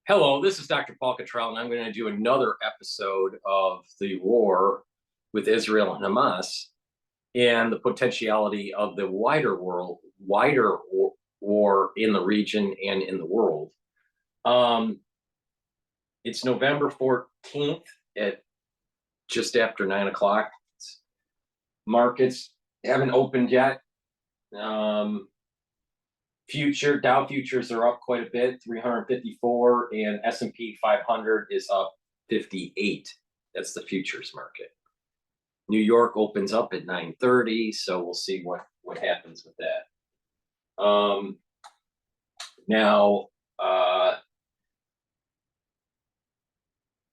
Hello, this is Dr. Paul Cottrell, and I'm going to do another episode of the war with Israel and Hamas and the potentiality of the wider war in the region and in the world. It's November 14th at just after 9 o'clock. Markets haven't opened yet. Dow futures are up quite a bit, 354, and S&P 500 is up 58. That's the futures market. New York opens up at 9:30, so we'll see what happens with that.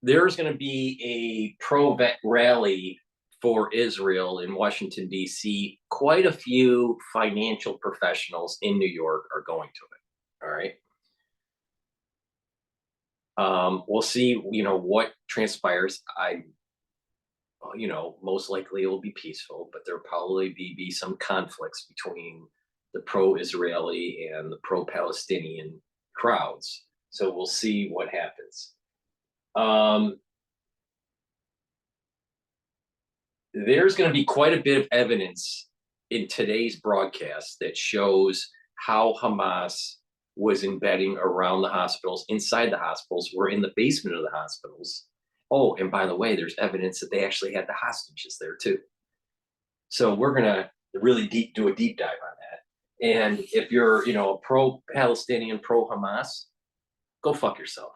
There's going to be a pro-vet rally for Israel in Washington, D.C. Quite a few financial professionals in New York are going to it. All right. We'll see, what transpires. Most likely it will be peaceful, but there'll probably be some conflicts between the pro-Israeli and the pro-Palestinian crowds. So we'll see what happens. There's going to be quite a bit of evidence in today's broadcast that shows how Hamas was embedding around the hospitals, inside the hospitals, or in the basement of the hospitals. Oh, and by the way, there's evidence that they actually had the hostages there too. So we're going to really do a deep dive on that. And if you're, a pro-Palestinian, pro-Hamas, go fuck yourself.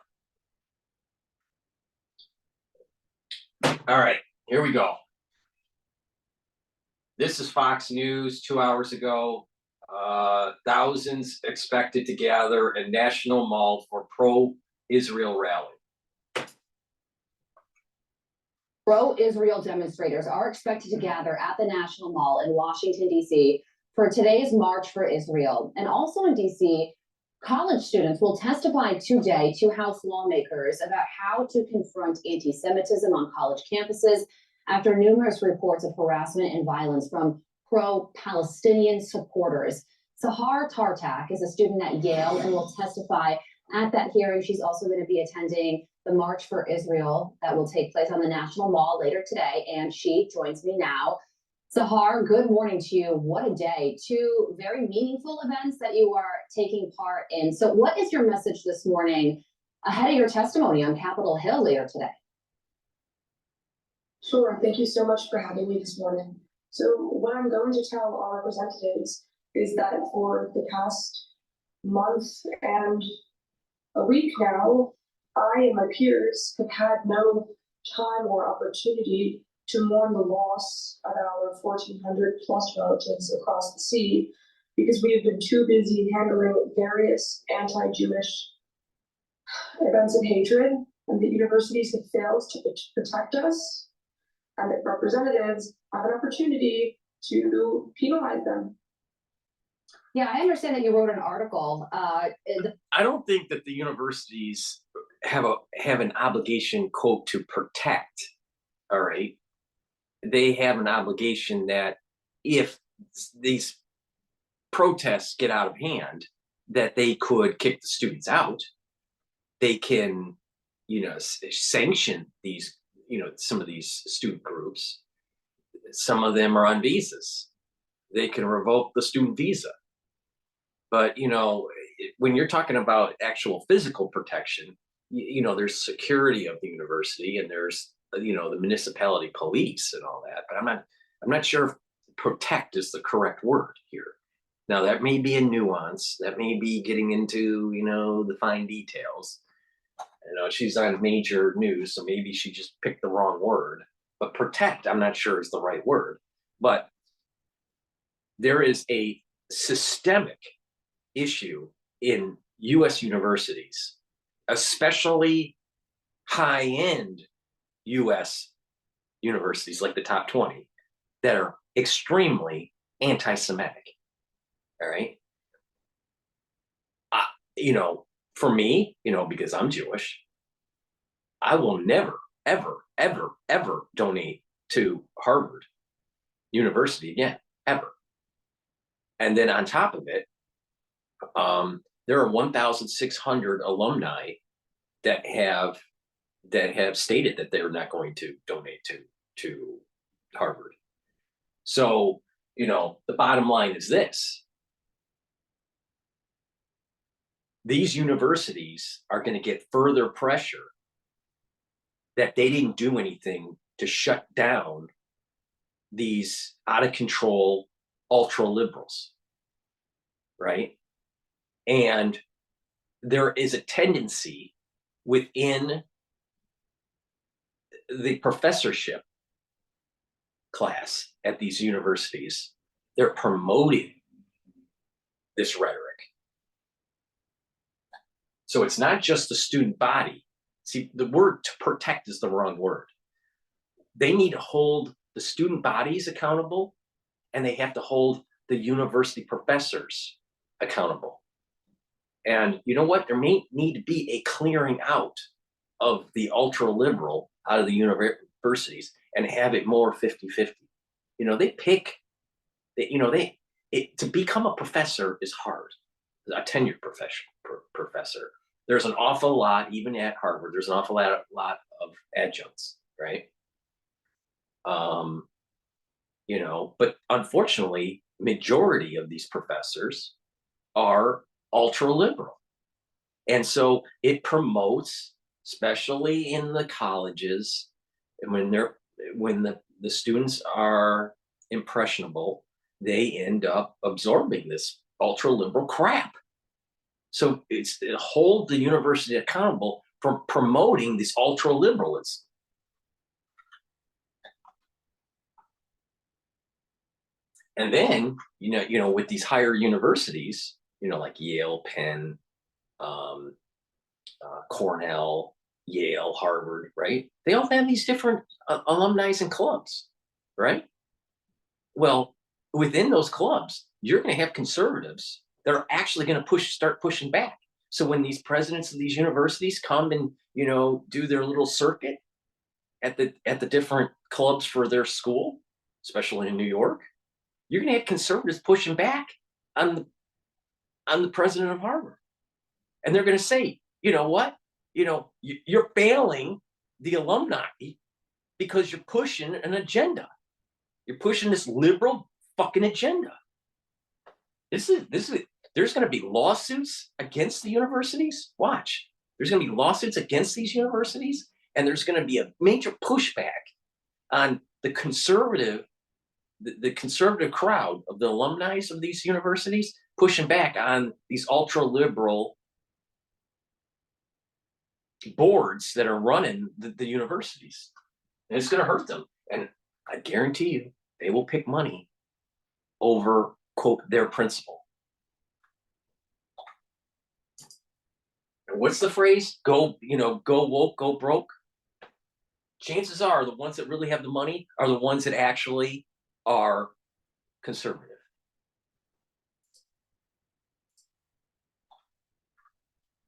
All right, here we go. This is Fox News 2 hours ago. Thousands expected to gather at National Mall for pro-Israel rally. Pro-Israel demonstrators are expected to gather at the National Mall in Washington, D.C. for today's March for Israel. And also in D.C., college students will testify today to House lawmakers about how to confront anti-Semitism on college campuses after numerous reports of harassment and violence from pro-Palestinian supporters. Sahar Tartak is a student at Yale and will testify at that hearing. She's also going to be attending the March for Israel that will take place on the National Mall later today, and she joins me now. Sahar, good morning to you. What a day. Two very meaningful events that you are taking part in. So what is your message this morning ahead of your testimony on Capitol Hill later today? Sure. Thank you so much for having me this morning. So what I'm going to tell our representatives is that for the past month and a week now, I and my peers have had no time or opportunity to mourn the loss of our 1,400 plus relatives across the sea because we have been too busy handling various anti-Jewish events of hatred, and the universities have failed to protect us, and that representatives have an opportunity to penalize them. Yeah, I understand that you wrote an article. I don't think that the universities have an obligation, quote, to protect. All right. They have an obligation that if these protests get out of hand, that they could kick the students out. They can, sanction these, some of these student groups. Some of them are on visas. They can revoke the student visa. But, when you're talking about actual physical protection, there's security of the university and there's, the municipality police and all that. But I'm not sure if protect is the correct word here. Now, that may be a nuance. That may be getting into, the fine details. She's on major news, so maybe she just picked the wrong word. But protect, I'm not sure is the right word. But there is a systemic issue in U.S. universities, especially high-end U.S. universities like the top 20 that are extremely anti-Semitic. All right. For me, because I'm Jewish, I will never, ever, ever, ever donate to Harvard University again, ever. And then on top of it, there are 1,600 alumni that have stated that they're not going to donate to Harvard. So, you know, the bottom line is this. These universities are going to get further pressure that they didn't do anything to shut down these out of control ultra liberals, right? And there is a tendency within the professorship class at these universities, they're promoting this rhetoric. So it's not just the student body. See, the word to protect is the wrong word. They need to hold the student bodies accountable, and they have to hold the university professors accountable. And you know what? There may need to be a clearing out of the ultra liberal out of the universities and have it more 50-50. You know, they pick, to become a professor is hard, a tenured professor. There's an awful lot, even at Harvard, there's an awful lot of adjuncts, right? You know, but unfortunately, majority of these professors are ultra liberal. And so it promotes, especially in the colleges, and when the students are impressionable, they end up absorbing this ultra liberal crap. So it hold the university accountable for promoting this ultra liberalism. And then, you know, with these higher universities, you know, like Yale, Penn, Cornell, Yale, Harvard, right? They all have these different alumni and clubs, right? Well, within those clubs, you're going to have conservatives that are actually going to start pushing back. So when these presidents of these universities come and, you know, do their little circuit at the different clubs for their school, especially in New York, you're going to have conservatives pushing back on the president of Harvard. And they're going to say, you know what? You know, you're failing the alumni because you're pushing an agenda. You're pushing this liberal fucking agenda. This is there's going to be lawsuits against the universities. Watch. There's going to be lawsuits against these universities, and there's going to be a major pushback on the conservative crowd of the alumni of these universities pushing back on these ultra liberal boards that are running the universities. And it's going to hurt them. And I guarantee you, they will pick money over, quote, their principle. And what's the phrase? Go woke, go broke. Chances are the ones that really have the money are the ones that actually are conservative.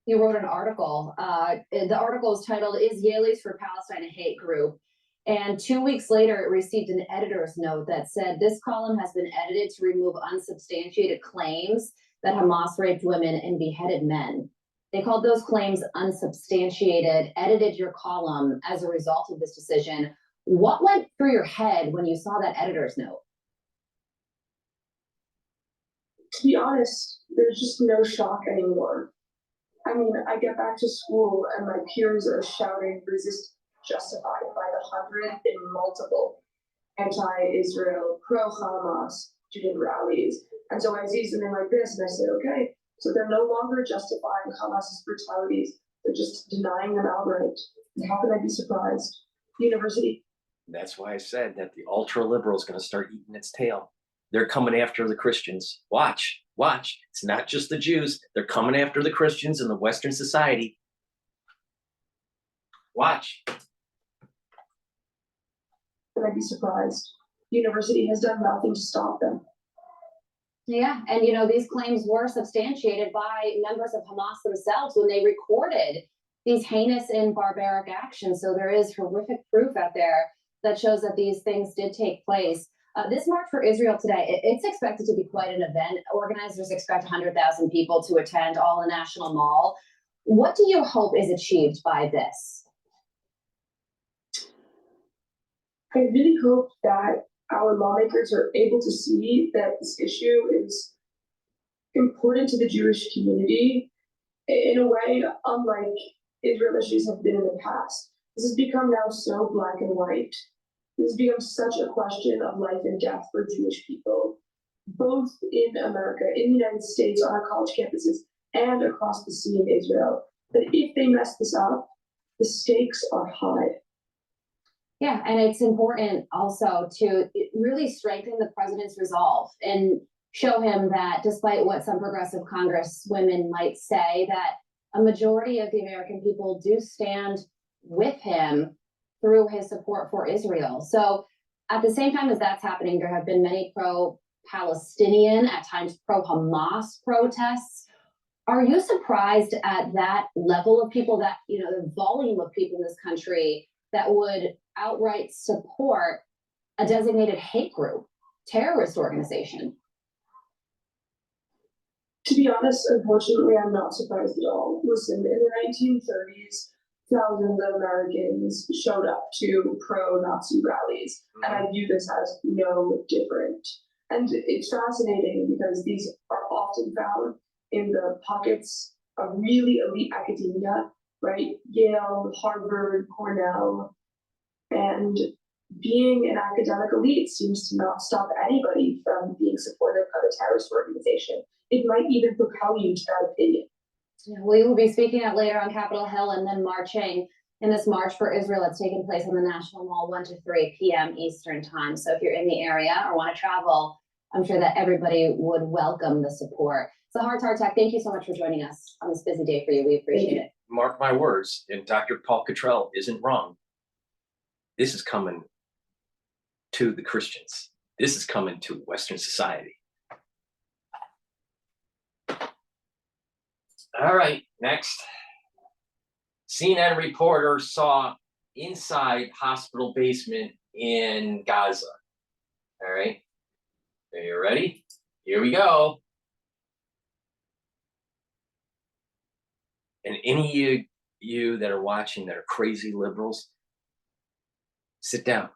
You wrote an article. The article is titled, "Is Yale's for Palestine a Hate Group?" And 2 weeks later, it received an editor's note that said, "This column has been edited to remove unsubstantiated claims that Hamas raped women and beheaded men." They called those claims unsubstantiated, edited your column as a result of this decision. What went through your head when you saw that editor's note? To be honest, there's just no shock anymore. I mean, I get back to school and my peers are shouting "resist justified" by the hundred in multiple anti-Israel, pro-Hamas student rallies. And so I see something like this and I say, okay, so they're no longer justifying Hamas's brutalities, they're just denying them outright. And how can I be surprised? University. That's why I said that the ultra liberal is going to start eating its tail. They're coming after the Christians. Watch. It's not just the Jews. They're coming after the Christians in the Western society. Watch. Can I be surprised? The university has done nothing to stop them. Yeah, and you know, these claims were substantiated by members of Hamas themselves when they recorded these heinous and barbaric actions. So there is horrific proof out there that shows that these things did take place. This March for Israel today, it's expected to be quite an event. Organizers expect 100,000 people to attend, all in National Mall. What do you hope is achieved by this? I really hope that our lawmakers are able to see that this issue is important to the Jewish community in a way unlike Israel issues have been in the past. This has become now so black and white. This has become such a question of life and death for Jewish people, both in America, in the United States, on our college campuses, and across the sea in Israel, that if they mess this up, the stakes are high. Yeah, and it's important also to really strengthen the president's resolve and show him that despite what some progressive congresswomen might say, that a majority of the American people do stand with him through his support for Israel. So at the same time as that's happening, there have been many pro-Palestinian, at times pro-Hamas protests. Are you surprised at that level of people, that, you know, the volume of people in this country that would outright support a designated hate group, terrorist organization? To be honest, unfortunately, I'm not surprised at all. Listen, in the 1930s, thousands of Americans showed up to pro-Nazi rallies, and I view this as no different. And it's fascinating because these are often found in the pockets of really elite academia, right? Yale, Harvard, Cornell, and being an academic elite seems to not stop anybody from being supportive of a terrorist organization. It might even propel you to that opinion. We will be speaking out later on Capitol Hill and then marching in this March for Israel. It's taking place on the National Mall 1 to 3 p.m. Eastern time. So if you're in the area or want to travel, I'm sure that everybody would welcome the support. So Hard Tech, thank you so much for joining us on this busy day for you. We appreciate it. Mark my words, and Dr. Paul Cottrell isn't wrong. This is coming to the Christians. This is coming to Western society. All right, next. CNN reporter saw inside hospital basement in Gaza. All right, are you ready? Here we go. And any of you that are watching that are crazy liberals, sit down,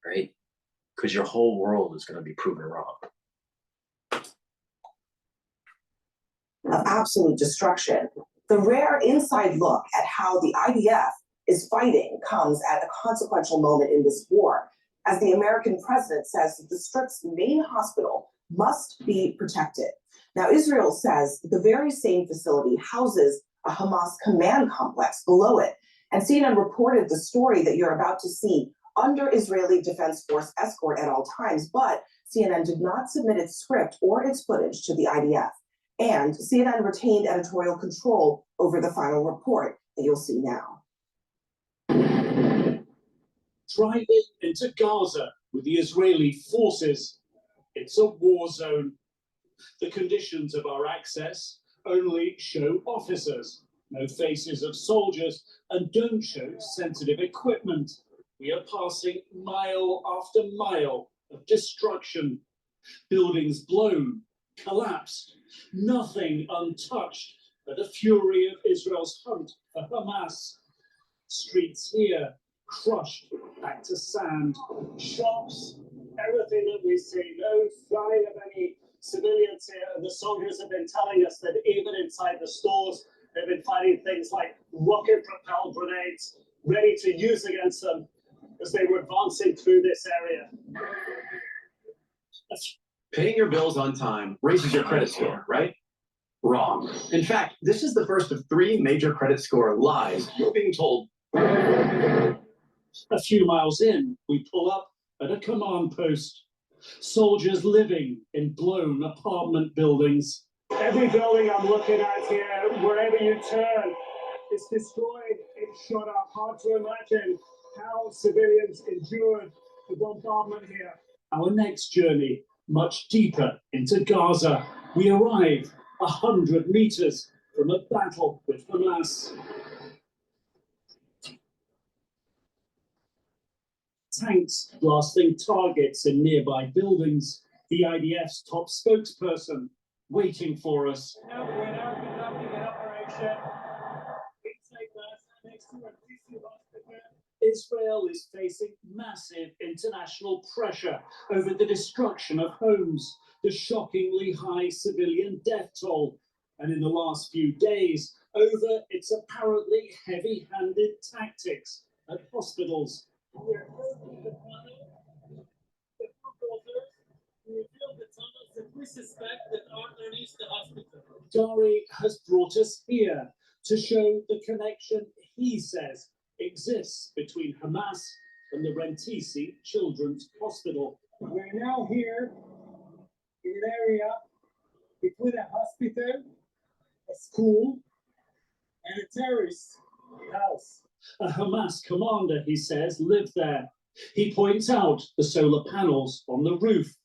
right? Because your whole world is going to be proven wrong. Of absolute destruction. The rare inside look at how the IDF is fighting comes at a consequential moment in this war, as the American president says that the Strip's main hospital must be protected. Now, Israel says the very same facility houses a Hamas command complex below it, and CNN reported the story that you're about to see under Israeli Defense Force escort at all times, but CNN did not submit its script or its footage to the IDF. And CNN retained editorial control over the final report that you'll see now. Driving into Gaza with the Israeli forces, it's a war zone. The conditions of our access only show officers, no faces of soldiers, and don't show sensitive equipment. We are passing mile after mile of destruction. Buildings blown, collapsed, nothing untouched but the fury of Israel's hunt for Hamas. Streets here crushed back to sand. Shops, everything that we see, no sign of any civilians here. And the soldiers have been telling us that even inside the stores, they've been finding things like rocket-propelled grenades ready to use against them as they were advancing through this area. Paying your bills on time raises your credit score, right? Wrong. In fact, this is the first of 3 major credit score lies you're being told. A few miles in, we pull up at a command post. Soldiers living in blown apartment buildings. Every building I'm looking at here, wherever you turn, is destroyed, it's shot up. Hard to imagine how civilians endured the bombardment here. Our next journey, much deeper into Gaza. We arrive 100 meters from a battle with Hamas. Tanks blasting targets in nearby buildings. The IDF's top spokesperson waiting for us. We're now conducting an operation Israel is facing massive international pressure over the destruction of homes, the shockingly high civilian death toll, and in the last few days, over its apparently heavy-handed tactics at hospitals. Dari has brought us here to show the connection he says exists between Hamas and the Rentisi Children's Hospital. We're now here in an area between a hospital, a school, and a terrorist house. A Hamas commander, he says, lived there. He points out the solar panels on the roof.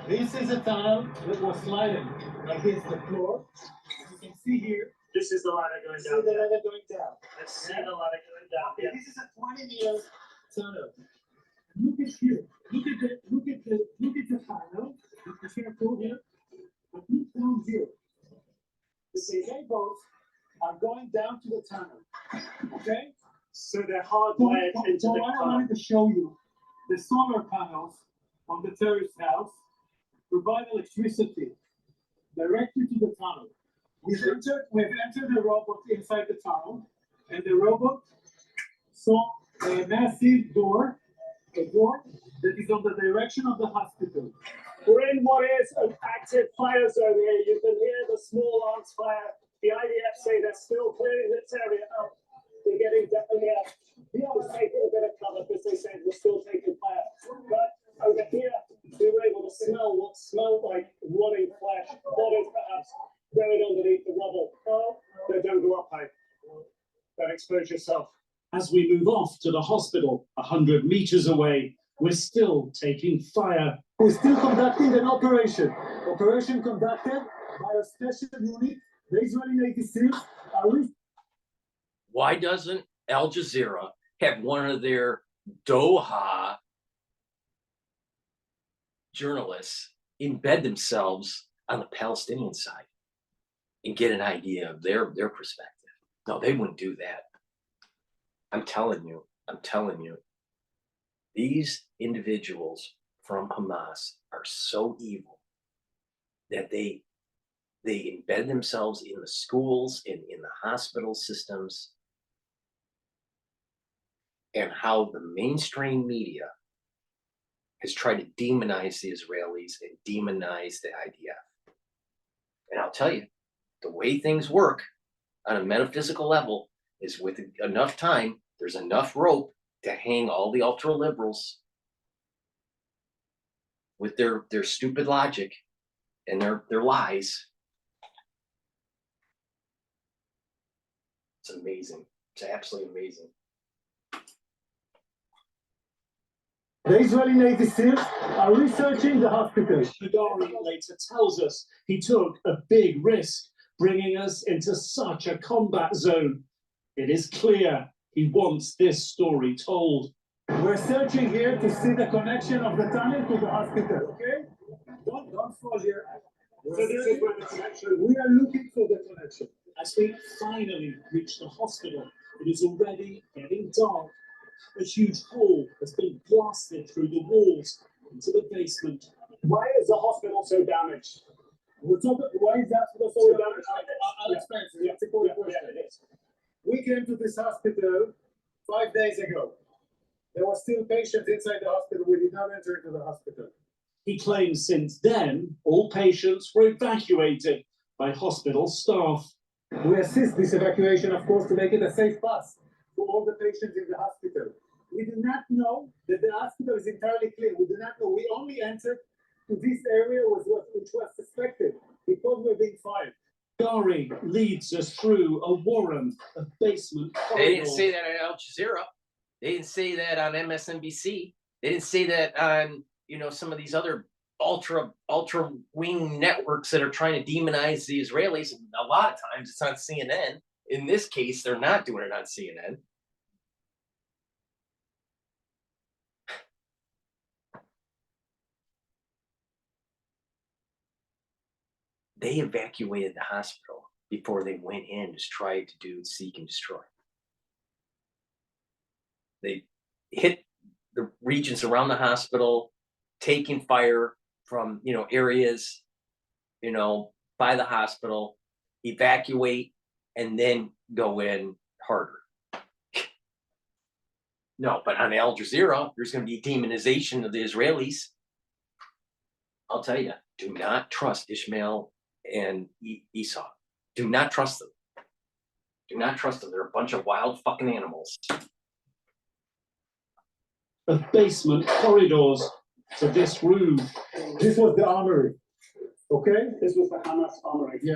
This is a tunnel that was sliding against the floor. You can see here. This is the ladder going down. See the ladder going down. Let's see the ladder going down. Yeah. This is a 20-meter tunnel. Look at here. Look at the tunnel. Be careful here. But look down here. They both are going down to the tunnel. Okay? So they're hardwired into the tunnel. I wanted to show you the solar panels on the terrace house provide electricity directly to the tunnel. We've entered the robot inside the tunnel, and the robot saw a massive door, a door that is on the direction of the hospital. We're in what is an active fire zone here. You can hear the small arms fire. The IDF say they're still clearing this area up. They're getting definitely out. We are taking a bit of cover because they said we're still taking fire. But over here, we were able to smell what smelled like rotting flesh, bodies perhaps buried underneath the rubble. Oh, they don't go up high. Don't expose yourself. As we move off to the hospital, 100 meters away, we're still taking fire. We're still conducting an operation. Operation conducted by a special unit. The Israeli Navy SEALs are. Why doesn't Al Jazeera have one of their Doha journalists embed themselves on the Palestinian side and get an idea of their perspective? No, they wouldn't do that. I'm telling you, these individuals from Hamas are so evil that they embed themselves in the schools, in the hospital systems, and how the mainstream media has tried to demonize the Israelis and demonize the IDF. And I'll tell you, the way things work on a metaphysical level is with enough time, there's enough rope to hang all the ultra liberals with their stupid logic and their lies. It's amazing. It's absolutely amazing. The Israeli Navy SEALs are researching the hospital. Dari later tells us he took a big risk bringing us into such a combat zone. It is clear he wants this story told. We're searching here to see the connection of the tunnel to the hospital, okay? Don't fall here. So this is where the connection. We are looking for the connection. As we finally reach the hospital, it is already getting dark. A huge hole has been blasted through the walls into the basement. Why is the hospital so damaged? We're talking, why is that so damaged? I'll explain. It's a good question. We came to this hospital 5 days ago. There were still patients inside the hospital. We did not enter into the hospital. He claims since then, all patients were evacuated by hospital staff. We assist this evacuation, of course, to make it a safe pass for all the patients in the hospital. We do not know that the hospital is entirely clean. We do not know. We only entered to this area which was suspected because we're being fired. Dari leads us through a warren, a basement corridor. They didn't say that at Al Jazeera. They didn't say that on MSNBC. They didn't say that on, some of these other ultra wing networks that are trying to demonize the Israelis. A lot of times it's on CNN. In this case, they're not doing it on CNN. They evacuated the hospital before they went in to try to seek and destroy. hit the regions around the hospital, taking fire from, areas, by the hospital, evacuate, and then go in harder. No, but on Al Jazeera, there's going to be demonization of the Israelis. I'll tell you, do not trust Ishmael and Esau. Do not trust them. Do not trust them. They're a bunch of wild fucking animals. Of basement corridors to this room. This was the armory. Okay? This was the Hamas armory. Yeah.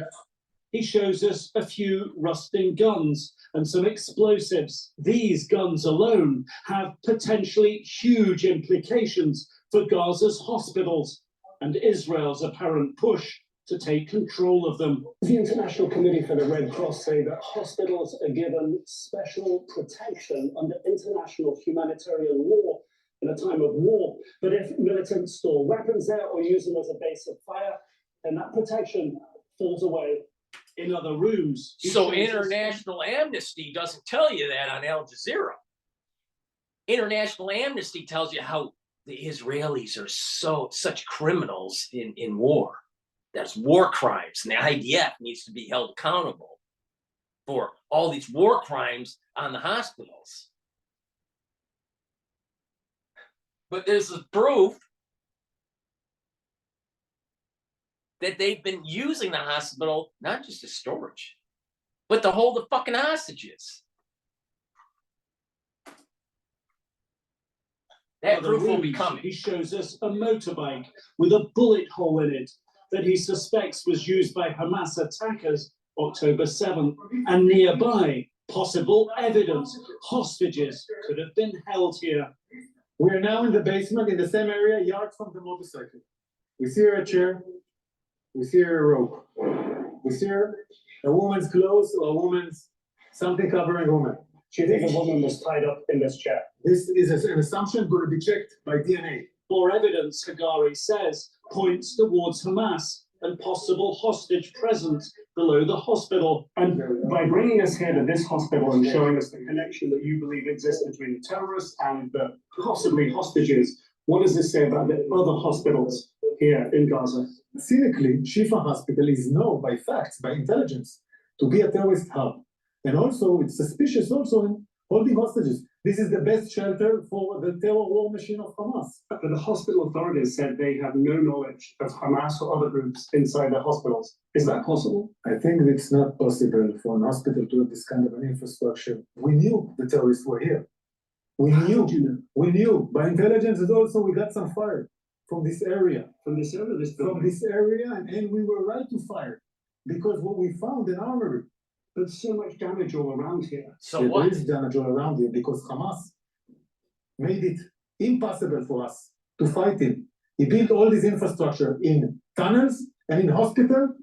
He shows us a few rusting guns and some explosives. These guns alone have potentially huge implications for Gaza's hospitals and Israel's apparent push to take control of them. The International Committee for the Red Cross say that hospitals are given special protection under international humanitarian law in a time of war. But if militants store weapons there or use them as a base of fire, then that protection falls away. In other rooms. So International Amnesty doesn't tell you that on Al Jazeera. International Amnesty tells you how the Israelis are such criminals in war. That's war crimes, and the IDF needs to be held accountable for all these war crimes on the hospitals. But this is proof that they've been using the hospital not just as storage, but to hold the fucking hostages. That Other proof will rooms, be coming. He shows us a motorbike with a bullet hole in it that he suspects was used by Hamas attackers October 7th, and nearby possible evidence hostages could have been held here. We are now in the basement in the same area, yards from the motorcycle. We see her a chair. We see her a rope. We see her a woman's clothes or a woman's something covering a woman. She thinks a woman was tied up in this chair. This is an assumption going to be checked by DNA. More evidence, Hagari says, points towards Hamas and possible hostage presence below the hospital. And by bringing us here to this hospital and showing us the connection that you believe exists between the terrorists and the possibly hostages, what does this say about the other hospitals here in Gaza? Cynically, Shifa Hospital is known by facts, by intelligence, to be a terrorist hub. And also, it's suspicious also in holding hostages. This is the best shelter for the terror war machine of Hamas. But the hospital authorities said they have no knowledge of Hamas or other groups inside their hospitals. Is that possible? I think it's not possible for an hospital to have this kind of an infrastructure. We knew the terrorists were here. We knew. By intelligence is also we got some fire from this area. From this area, and we were right to fire. Because what we found in armory, there's so much damage all around here. So what? There is damage all around here because Hamas made it impossible for us to fight him. He built all this infrastructure in tunnels and in hospital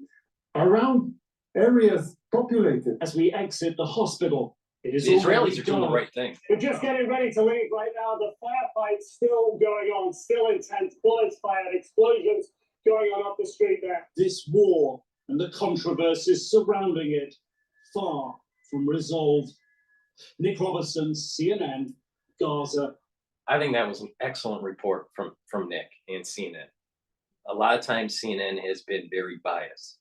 around areas populated. As we exit the hospital, it is The Israelis already are doing the dark. right thing. We're just getting ready to leave right now. The firefight's still going on, still intense, bullets fired, explosions going on up the street there. This war and the controversies surrounding it far from resolved. Nick Robertson, CNN, Gaza. I think that was an excellent report from Nick and CNN. A lot of times CNN has been very biased.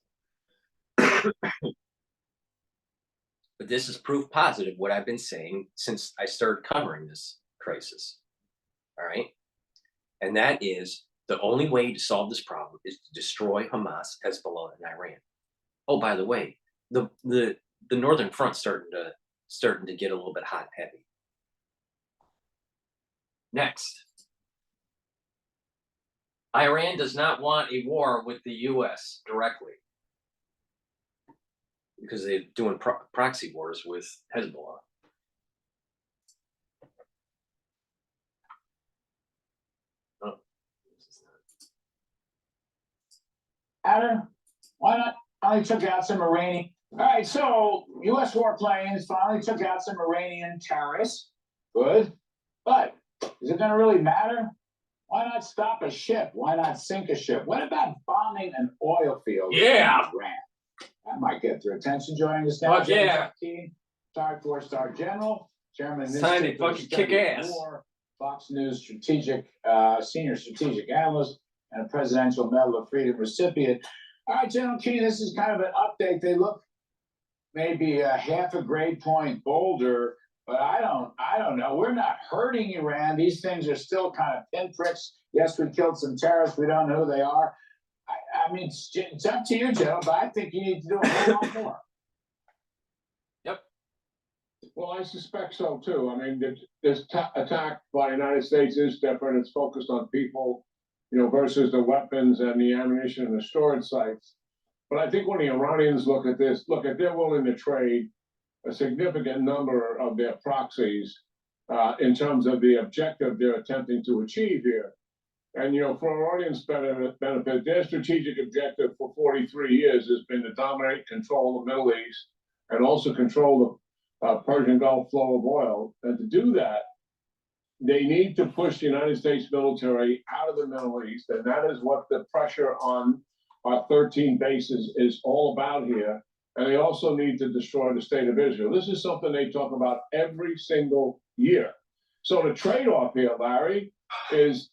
But this is proof positive what I've been saying since I started covering this crisis. All right? And that is the only way to solve this problem is to destroy Hamas, Hezbollah, and Iran. Oh, by the way, the Northern Front's starting to get a little bit hot and heavy. Next. Iran does not want a war with the U.S. directly because they're doing proxy wars with Hezbollah. Oh. Adam, why not? Finally took out some Iranian. All right, so U.S. warplanes finally took out some Iranian terrorists. Good. But is it going to really matter? Why not stop a ship? Why not sink a ship? What about bombing an oil field? Yeah. In Iran? That might get their attention. Joining us now, Fuck yeah. retired 4-star general, chairman. It's time to fucking kick ass. War, Fox News senior strategic analyst, and a Presidential Medal of Freedom recipient. All right, General King, this is kind of an update. They look maybe a half a grade point bolder, but I don't know. We're not hurting Iran. These things are still kind of pinpricks. Yes, we killed some terrorists. We don't know who they are. I mean, it's up to you, Joe, but I think you need to do a whole lot more. Well, I suspect so too. I mean, this attack by the United States is different. It's focused on people, versus the weapons and the ammunition and the storage sites. But I think when the Iranians look at this, they're willing to trade a significant number of their proxies in terms of the objective they're attempting to achieve here. And, for our audience benefit, their strategic objective for 43 years has been to dominate, control the Middle East, and also control the Persian Gulf flow of oil. And to do that, they need to push the United States military out of the Middle East. And that is what the pressure on our 13 bases is all about here. And they also need to destroy the state of Israel. This is something they talk about every single year. So the trade-off here, Larry, is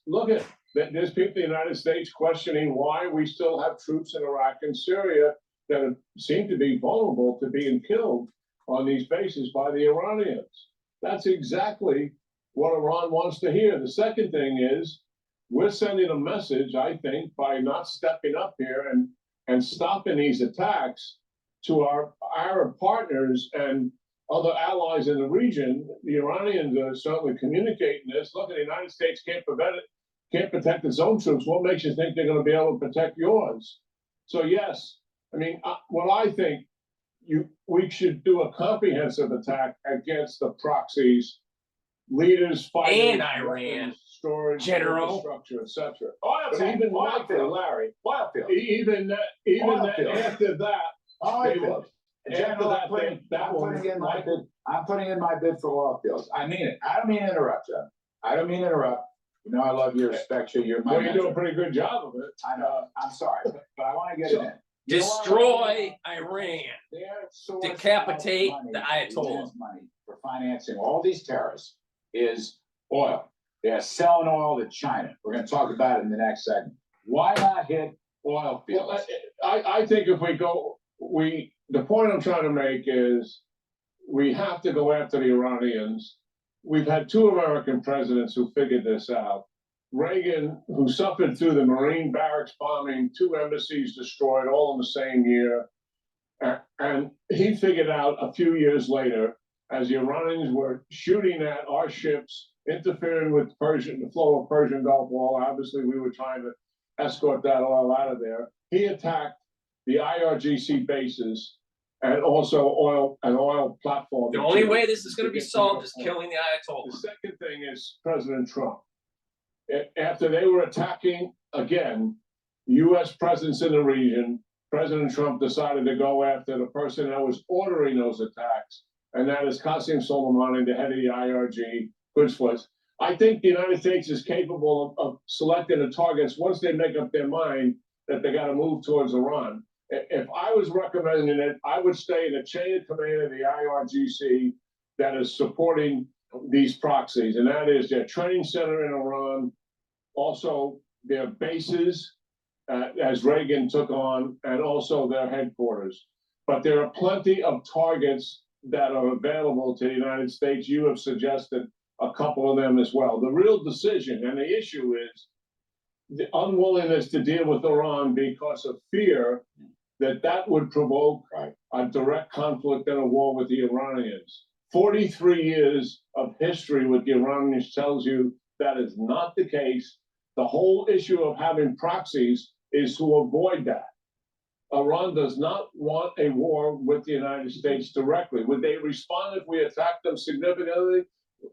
there's people in the United States questioning why we still have troops in Iraq and Syria that seem to be vulnerable to being killed on these bases by the Iranians. That's exactly what Iran wants to hear. The second thing is we're sending a message, I think, by not stepping up here and stopping these attacks to our Arab partners and other allies in the region. The Iranians are certainly communicating this. Look, the United States can't protect its own troops. What makes you think they're going to be able to protect yours? So yes, I mean, what I think we should do a comprehensive attack against the proxies, leaders fighting And Iran, storage, general infrastructure, etc. Even Larry, even after that, General, I'm putting in my bid for oil fields. I mean it. I don't mean to interrupt, Joe. I don't mean to interrupt. I love you, respect you. You're my well, you're doing a mentor. pretty good job of it. I know. I'm sorry, but I want to get it in. destroy Iran, Their source decapitate of money, the Ayatollah. Iran's money for financing all these terrorists is oil. They're selling oil to China. We're going to talk about it in the next segment. Why not hit oil fields? Well, I think if the point I'm trying to make is we have to go after the Iranians. We've had two American presidents who figured this out. Reagan, who suffered through the Marine barracks bombing, 2 embassies destroyed all in the same year. And he figured out a few years later, as the Iranians were shooting at our ships, interfering with the flow of Persian Gulf oil, obviously we were trying to escort that oil out of there. He attacked the IRGC bases and also an oil platform. The only way this is going to be solved is killing the The Ayatollah. second thing is President Trump. After they were attacking again U.S. presence in the region, President Trump decided to go after the person that was ordering those attacks, and that is Qasem Soleimani, the head of the IRG, Quds. I think the United States is capable of selecting the targets once they make up their mind that they got to move towards Iran. If I was recommending it, I would stay in the chain of command of the IRGC that is supporting these proxies, and that is their training center in Iran, also their bases, as Reagan took on, and also their headquarters. But there are plenty of targets that are available to the United States. You have suggested a couple of them as well. The real decision and the issue is the unwillingness to deal with Iran because of fear that would provoke a direct conflict and a war with the Iranians. 43 years of history with the Iranians tells you that is not the case. The whole issue of having proxies is to avoid that. Iran does not want a war with the United States directly. Would they respond if we attacked them significantly,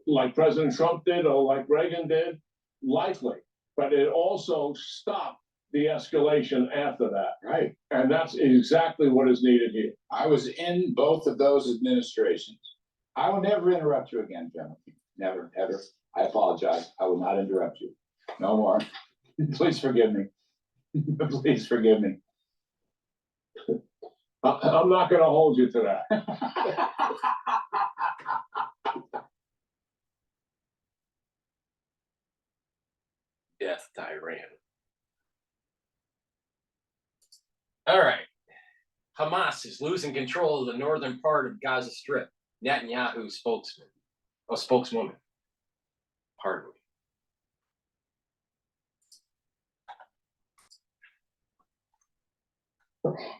like President Trump did or like Reagan did? Likely. But it also stopped the escalation after that. Right. And that's exactly what is needed here. I was in both of those administrations. I will never interrupt you again, General. Never, ever. I apologize. I will not interrupt you. No more. Please forgive me. Please forgive me. I'm not going to hold you to that. Hamas is losing control of the northern part of Gaza Strip. Netanyahu spokeswoman. Pardon me.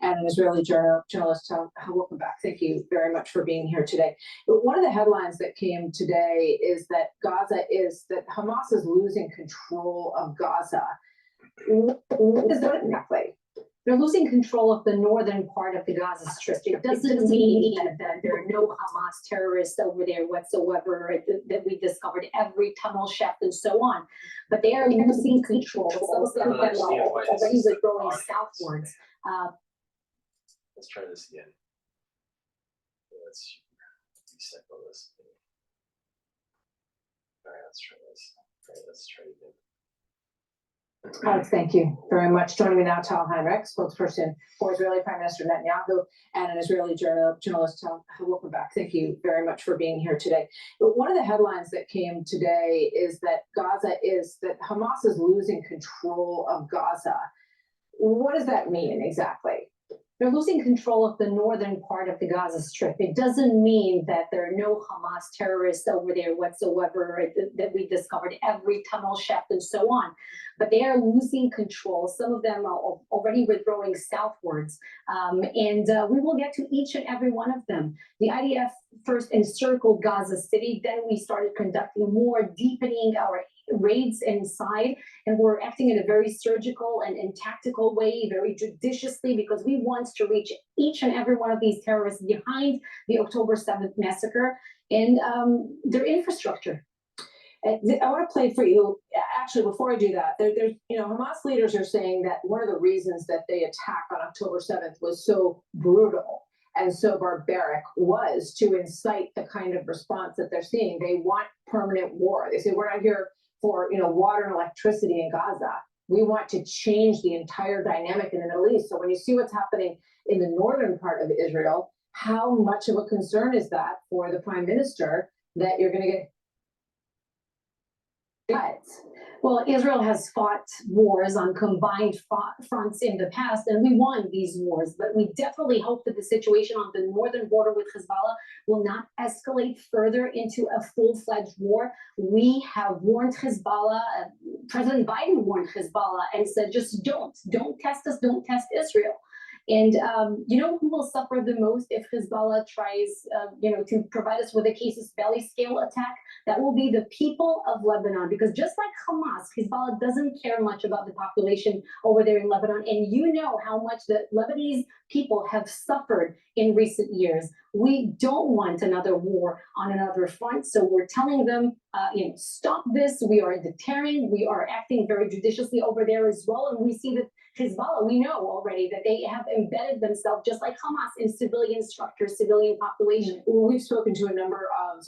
And an Israeli journalist. Welcome back. Thank you very much for being here today. One of the headlines that came today is that Hamas is losing control of Gaza. What is that exactly? They're losing control of the northern part of the Gaza Strip. It doesn't mean that there are no Hamas terrorists over there whatsoever, that we discovered every tunnel shaft and so on. But they are losing control. Some of them are already withdrawing southwards. Let's try this again. Let's reset all this. All right, let's try this. All right, let's try it again. Alex, thank you very much. Joining me now, Tal Heinrich, spokesperson for Israeli Prime Minister Netanyahu, and an Israeli journalist. Tal, welcome back. Thank you very much for being here today. One of the headlines that came today is that Hamas is losing control of Gaza. What does that mean exactly? They're losing control of the northern part of the Gaza Strip. It doesn't mean that there are no Hamas terrorists over there whatsoever, that we discovered every tunnel shaft and so on. But they are losing control. Some of them are already withdrawing southwards. And we will get to each and every one of them. The IDF first encircled Gaza City. Then we started conducting more, deepening our raids inside, and we're acting in a very surgical and tactical way, very judiciously, because we want to reach each and every one of these terrorists behind the October 7th massacre and their infrastructure. I want to play for you. Actually, before I do that, there's Hamas leaders are saying that one of the reasons that they attacked on October 7th was so brutal and so barbaric was to incite the kind of response that they're seeing. They want permanent war. They say, we're not here for water and electricity in Gaza. We want to change the entire dynamic in the Middle East. So when you see what's happening in the northern part of Israel, how much of a concern is that for the prime minister that you're going to get? Well, Israel has fought wars on combined fronts in the past, and we won these wars. But we definitely hope that the situation on the northern border with Hezbollah will not escalate further into a full-fledged war. We have warned Hezbollah. President Biden warned Hezbollah and said, just don't test us, don't test Israel. And you know who will suffer the most if Hezbollah tries, to provide us with a casus belli scale attack? That will be the people of Lebanon, because just like Hamas, Hezbollah doesn't care much about the population over there in Lebanon. And you know how much the Lebanese people have suffered in recent years. We don't want another war on another front. So we're telling them, stop this. We are deterring. We are acting very judiciously over there as well. And we see that Hezbollah, we know already that they have embedded themselves, just like Hamas, in civilian structures, civilian population. We've spoken to a number of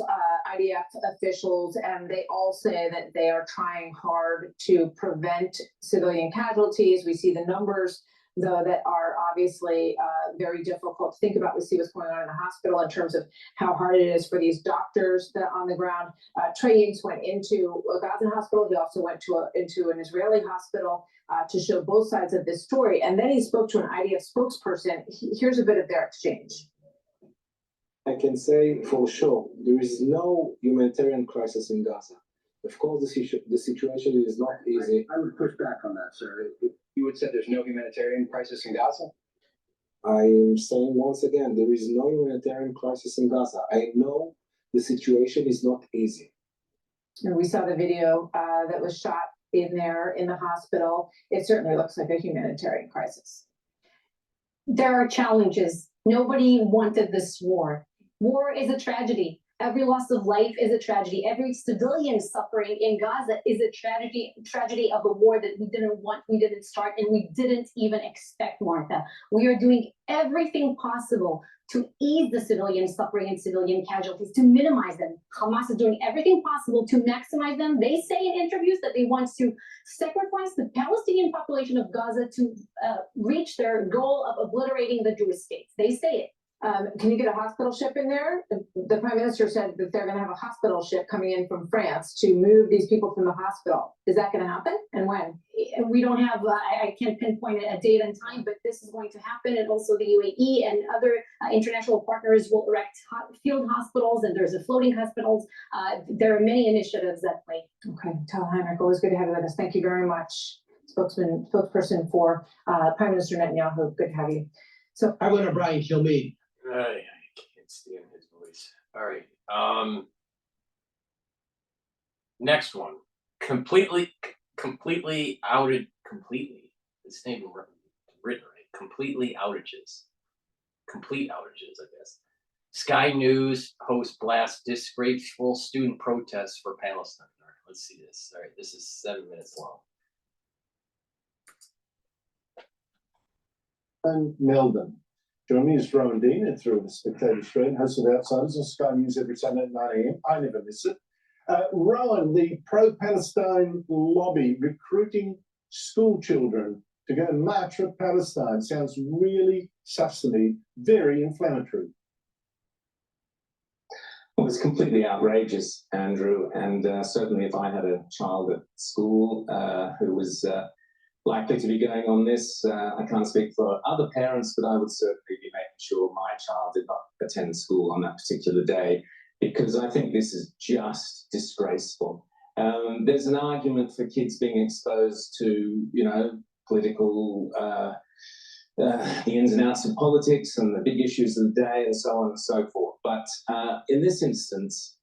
IDF officials, and they all say that they are trying hard to prevent civilian casualties. We see the numbers, though, that are obviously very difficult to think about. We see what's going on in the hospital in terms of how hard it is for these doctors that on the ground. Trey Yates went into a Gaza hospital. He also went into an Israeli hospital to show both sides of this story. And then he spoke to an IDF spokesperson. Here's a bit of their exchange. I can say for sure, there is no humanitarian crisis in Gaza. Of course, the situation is not easy. I would push back on that, sir. You would say there's no humanitarian crisis in Gaza? I am saying once again, there is no humanitarian crisis in Gaza. I know the situation is not easy. And we saw the video that was shot in there in the hospital. It certainly looks like a humanitarian crisis. There are challenges. Nobody wanted this war. War is a tragedy. Every loss of life is a tragedy. Every civilian suffering in Gaza is a tragedy of a war that we didn't want, we didn't start, and we didn't even expect, Martha. We are doing everything possible to ease the civilian suffering and civilian casualties, to minimize them. Hamas is doing everything possible to maximize them. They say in interviews that they want to sacrifice the Palestinian population of Gaza to reach their goal of obliterating the Jewish states. They say it. Can you get a hospital ship in there? The Prime Minister said that they're gonna have a hospital ship coming in from France to move these people from the hospital. Is that gonna happen? And when? We don't have, I can't pinpoint a date and time, but this is going to happen. And also the UAE and other international partners will erect field hospitals, and there's a floating hospitals. There are many initiatives at play. Okay, Tal Heinrich, always good to have you with us. Thank you very much. Spokesperson for Prime Minister Netanyahu. Good to have you. So I went to Brian Kilmeade. I can't stand his voice. All right. Next one. Completely outed. It's not even written right. Completely outages. Complete outages, I guess. Sky News host blasts disgraceful student protests for Palestine. All right, let's see this. All right, this is 7 minutes long. And Melbourne. Join me is Rowan Dean and through the Spectator Stream, host of Outsiders on Sky News every Sunday at 9 a.m. I never miss it. Rowan, the pro-Palestine lobby recruiting school children to go and march for Palestine sounds really sus to me, very inflammatory. Well, it's completely outrageous, Andrew, and certainly if I had a child at school who was likely to be going on this, I can't speak for other parents, but I would certainly be making sure my child did not attend school on that particular day, because I think this is just disgraceful. There's an argument for kids being exposed to, political, the ins and outs of politics and the big issues of the day and so on and so forth. But in this instance,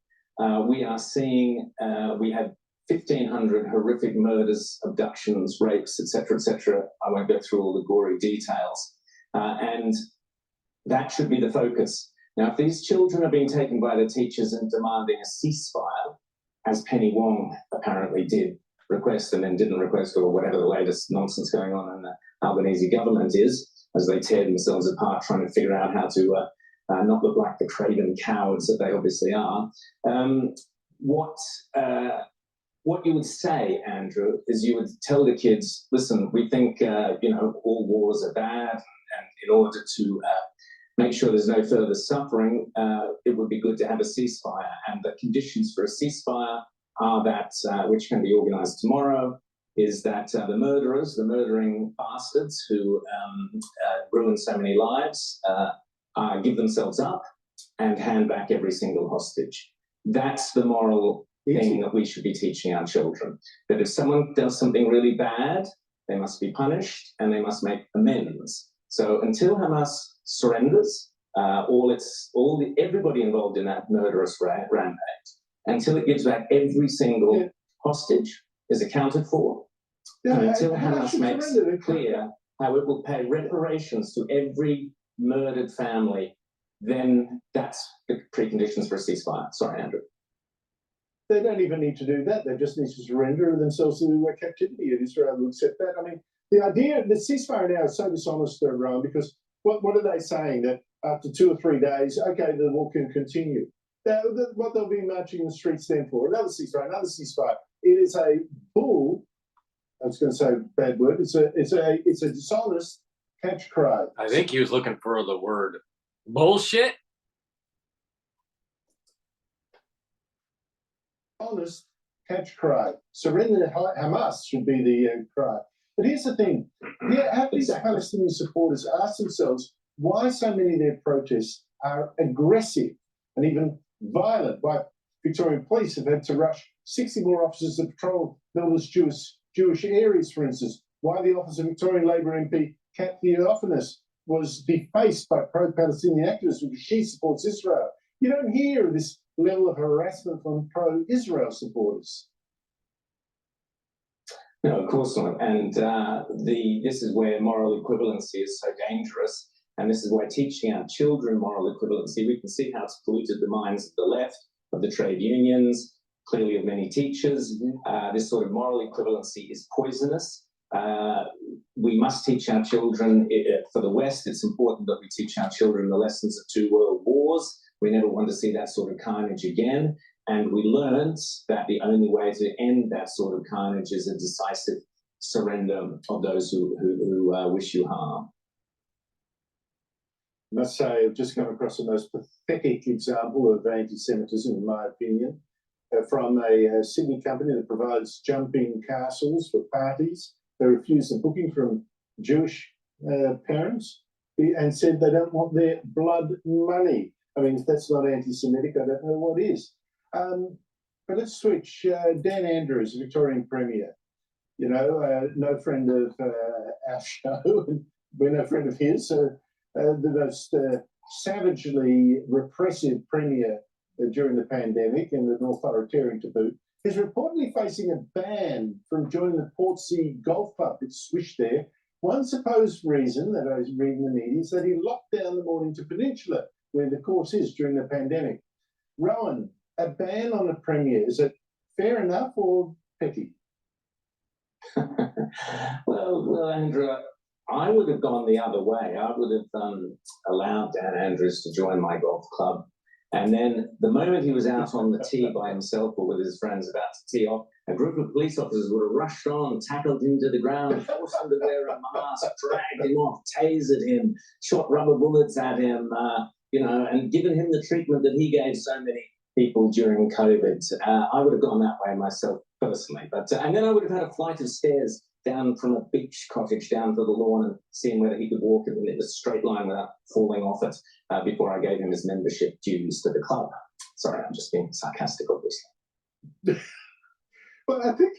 we are seeing, we had 1,500 horrific murders, abductions, rapes, etc., etc. I won't go through all the gory details. And that should be the focus. Now, if these children are being taken by their teachers and demanding a ceasefire, as Penny Wong apparently did request and then didn't request, or whatever the latest nonsense going on in the Albanese government is, as they tear themselves apart trying to figure out how to not look like the craven cowards that they obviously are. What you would say, Andrew, is you would tell the kids, listen, we think, all wars are bad, and in order to make sure there's no further suffering, it would be good to have a ceasefire. And the conditions for a ceasefire are that, which can be organized tomorrow, is that the murderers, the murdering bastards who ruin so many lives, give themselves up and hand back every single hostage. That's the moral thing that we should be teaching our children. That if someone does something really bad, they must be punished and they must make amends. So until Hamas surrenders, everybody involved in that murderous rampage, until it gives back every single hostage, is accounted for, and until Hamas makes it clear how it will pay reparations to every murdered family, then that's the preconditions for a ceasefire. Sorry, Andrew. They don't even need to do that. They just need to surrender themselves to captivity, and Israel will accept that. I mean, the idea, the ceasefire now is so dishonest, Rowan, because what are they saying? That after 2 or 3 days, okay, the war can continue. What they'll be marching in the streets then for? Another ceasefire, another ceasefire. It is a bull. I was going to say a bad word. It's a dishonest catch cry. I think he was looking for the word bullshit. Honest catch cry. Surrender to Hamas should be the cry. But here's the thing. Have these Palestinian supporters asked themselves why so many of their protests are aggressive and even violent? Why Victorian police have had to rush 60 more officers to patrol Melbourne's Jewish areas, for instance. Why the office of Victorian Labor MP Kat Theophanous was defaced by pro-Palestinian activists because she supports Israel. You don't hear this level of harassment from pro-Israel supporters. No, of course not. And this is where moral equivalency is so dangerous. And this is why teaching our children moral equivalency, we can see how it's polluted the minds of the left, of the trade unions, clearly of many teachers. This sort of moral equivalency is poisonous. We must teach our children, for the West, it's important that we teach our children the lessons of 2 world wars. We never want to see that sort of carnage again. And we learned that the only way to end that sort of carnage is a decisive surrender of those who wish you harm. must say, I've just come across the most pathetic example of anti-Semitism, in my opinion, from a Sydney company that provides jumping castles for parties. They refused the booking from Jewish parents and said they don't want their blood money. I mean, if that's not anti-Semitic, I don't know what is. But let's switch. Dan Andrews, Victorian Premier. You know, no friend of our show, and we're no friend of his. The most savagely repressive premier during the pandemic and an authoritarian to boot, is reportedly facing a ban from joining the Portsea Golf Club. It's swished there. One supposed reason that I was reading in the media is that he locked down the Mornington Peninsula, where the course is during the pandemic. Rowan, a ban on a premier, is it fair enough or petty? Well, Andrew, I would have gone the other way. I would have allowed Dan Andrews to join my golf club. And then the moment he was out on the tee by himself or with his friends about to tee off, a group of police officers would have rushed on, tackled him to the ground, forced him to wear a mask, dragged him off, tasered him, shot rubber bullets at him, and given him the treatment that he gave so many people during COVID. I would have gone that way myself personally. And then I would have had a flight of stairs down from a beach cottage down to the lawn and seeing whether he could walk it in a straight line without falling off it before I gave him his membership dues to the club. Sorry, I'm just being sarcastic, obviously. Well, I think,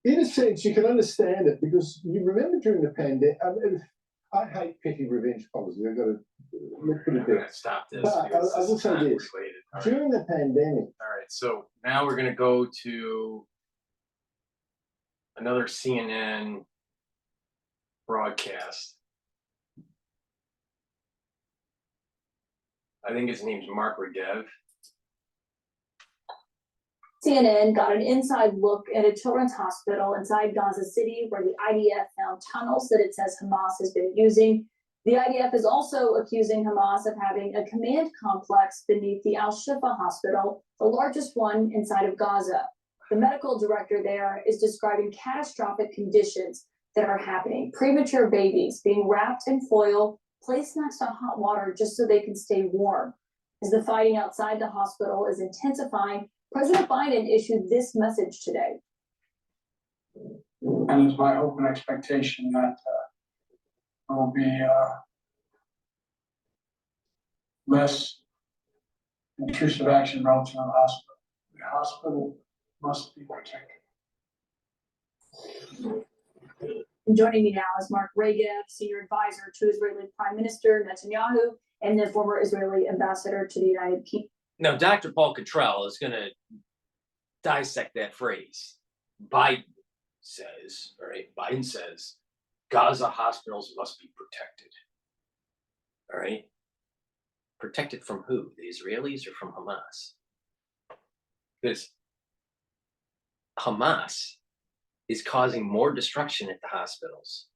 in a sense, you can understand it because you remember during the pandemic, I hate petty revenge policy. I've got to put it there. Stop this. But I will say this. During the pandemic. All right, so now we're going to go to another CNN broadcast. I think his name's Mark Regev. CNN got an inside look at a children's hospital inside Gaza City where the IDF found tunnels that it says Hamas has been using. The IDF is also accusing Hamas of having a command complex beneath the Al-Shifa hospital, the largest one inside of Gaza. The medical director there is describing catastrophic conditions that are happening. Premature babies being wrapped in foil, placed next to hot water just so they can stay warm. As the fighting outside the hospital is intensifying, President Biden issued this message today. And it's my hope and expectation that there will be less intrusive action relative to the hospital. The hospital must be protected. Joining me now is Mark Regev, senior advisor to Israeli Prime Minister Netanyahu and the former Israeli ambassador to the United Kingdom. Now, DrPaulCottrell is going to dissect that phrase. Biden says, Gaza hospitals must be protected. All right? Protected from who? The Israelis or from Hamas? Because Hamas is causing more destruction at the hospitals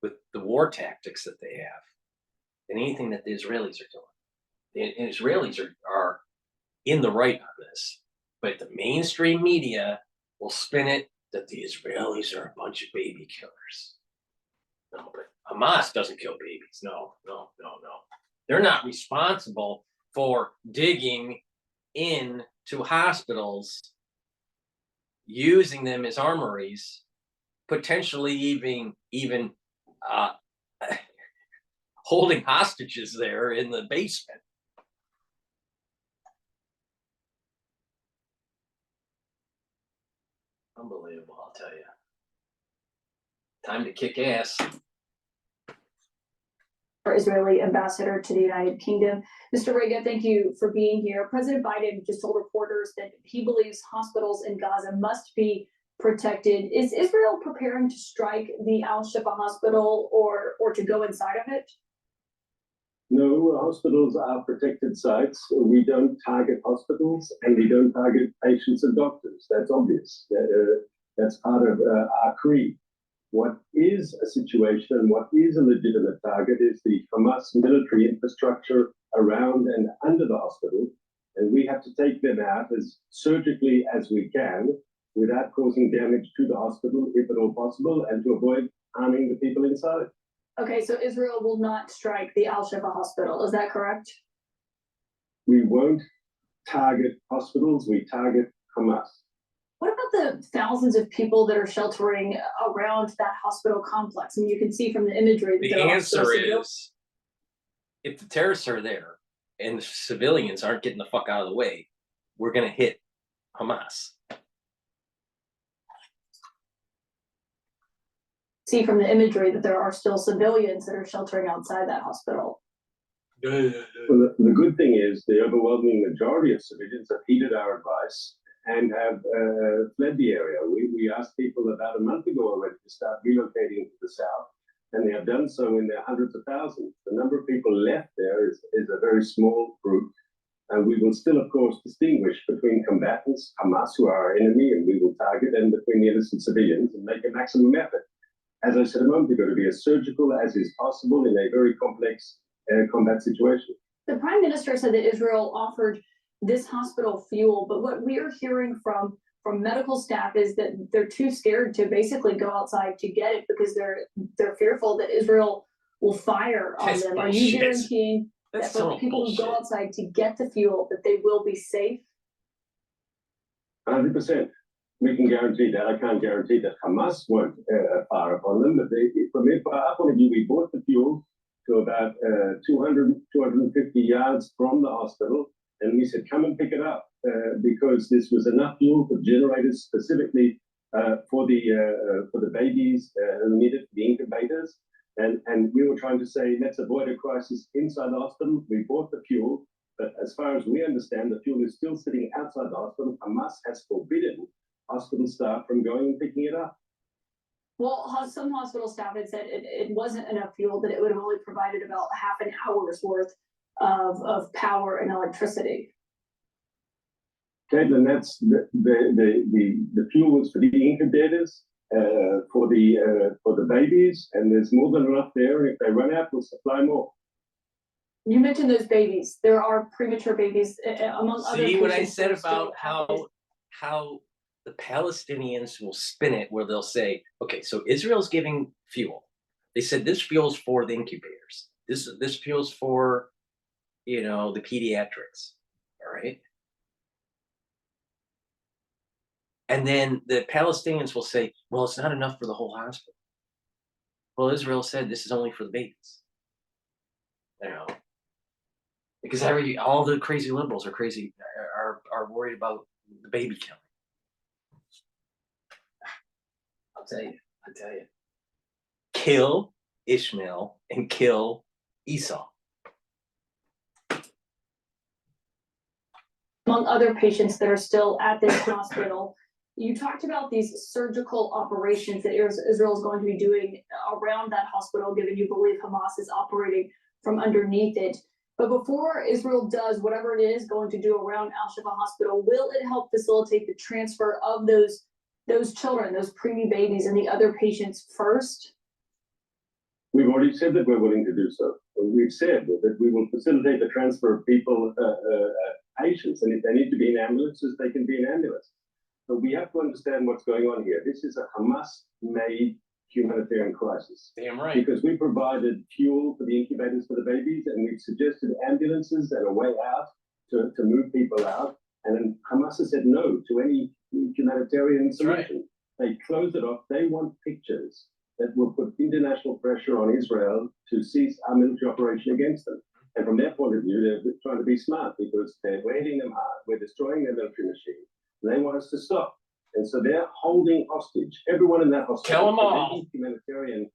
with the war tactics that they have than anything that the Israelis are doing. The Israelis are in the right on this, but the mainstream media will spin it that the Israelis are a bunch of baby killers. No, but Hamas doesn't kill babies. No. They're not responsible for digging into hospitals, using them as armories, potentially even holding hostages there in the basement. Unbelievable, I'll tell you. Time to kick ass. Israeli ambassador to the United Kingdom. Mr. Regev, thank you for being here. President Biden just told reporters that he believes hospitals in Gaza must be protected. Is Israel preparing to strike the Al-Shifa hospital or to go inside of it? No, hospitals are protected sites. We don't target hospitals and we don't target patients and doctors. That's obvious. That's part of our creed. What is a situation and what is a legitimate target is the Hamas military infrastructure around and under the hospital. And we have to take them out as surgically as we can without causing damage to the hospital, if at all possible, and to avoid harming the people inside. Okay, so Israel will not strike the Al-Shifa hospital, is that correct? We won't target hospitals, we target Hamas. What about the thousands of people that are sheltering around that hospital complex? And you can see from the imagery that The there are still answer civilians. is, if the terrorists are there and the civilians aren't getting the fuck out of the way, we're gonna hit Hamas. See from the imagery that there are still civilians that are sheltering outside that hospital. Well, the good thing is the overwhelming majority of civilians have heeded our advice and have fled the area. We asked people about a month ago already to start relocating to the south, and they have done so in their hundreds of thousands. The number of people left there is a very small group, and we will still, of course, distinguish between combatants, Hamas, who are our enemy, and we will target, and between the innocent civilians and make a maximum effort, as I said a moment ago, to be as surgical as is possible in a very complex combat situation. The Prime Minister said that Israel offered this hospital fuel, but what we are hearing from medical staff is that they're too scared to basically go outside to get it because they're fearful that Israel will fire on That's them. Are bullshit. you guaranteeing That's that for total people who go bullshit. outside to get the fuel, that they will be safe? 100%. We can guarantee that. I can't guarantee that Hamas won't fire upon them, but from our point of view, we bought the fuel to about 200, 250 yards from the hospital, and we said, come and pick it up, because this was enough fuel for generators specifically for the babies who needed the incubators. And we were trying to say, let's avoid a crisis inside the hospital. We bought the fuel, but as far as we understand, the fuel is still sitting outside the hospital. Hamas has forbidden hospital staff from going and picking it up. Well, some hospital staff had said it wasn't enough fuel, that it would have only provided about half an hour's worth of power and electricity. Caitlin, that's the fuel was for the incubators, for the babies, and there's more than enough there. And if they run out, we'll supply more. You mentioned those babies. There are premature babies among other. See what I patients said that are still about how the Palestinians will spin it, where they'll say, okay, so Israel's giving fuel. They said this fuel's for the incubators. This fuel's for, the pediatrics. All right. And then the Palestinians will say, well, it's not enough for the whole hospital. Well, Israel said this is only for the babies. Because all the crazy liberals are crazy, are worried about the baby killing. I'll tell you. Kill Ishmael and kill Esau. Among other patients that are still at this hospital, you talked about these surgical operations that Israel is going to be doing around that hospital, given you believe Hamas is operating from underneath it. But before Israel does whatever it is going to do around Al-Shifa hospital, will it help facilitate the transfer of those children, those preemie babies and the other patients first? We've already said that we're willing to do so. We've said that we will facilitate the transfer of people, patients, and if they need to be in ambulances, they can be in ambulances. But we have to understand what's going on here. This is a Hamas-made humanitarian crisis. Damn right. Because we provided fuel for the incubators for the babies, and we've suggested ambulances and a way out to move people out. And then Hamas has said no to any humanitarian solution. Right. They closed it off. They want pictures that will put international pressure on Israel to cease our military operation against them. And from their point of view, they're trying to be smart because we're hitting them hard. We're destroying their military machine. And they want us to stop. And so they're holding hostage everyone in that hospital. Kill them all. Humanitarian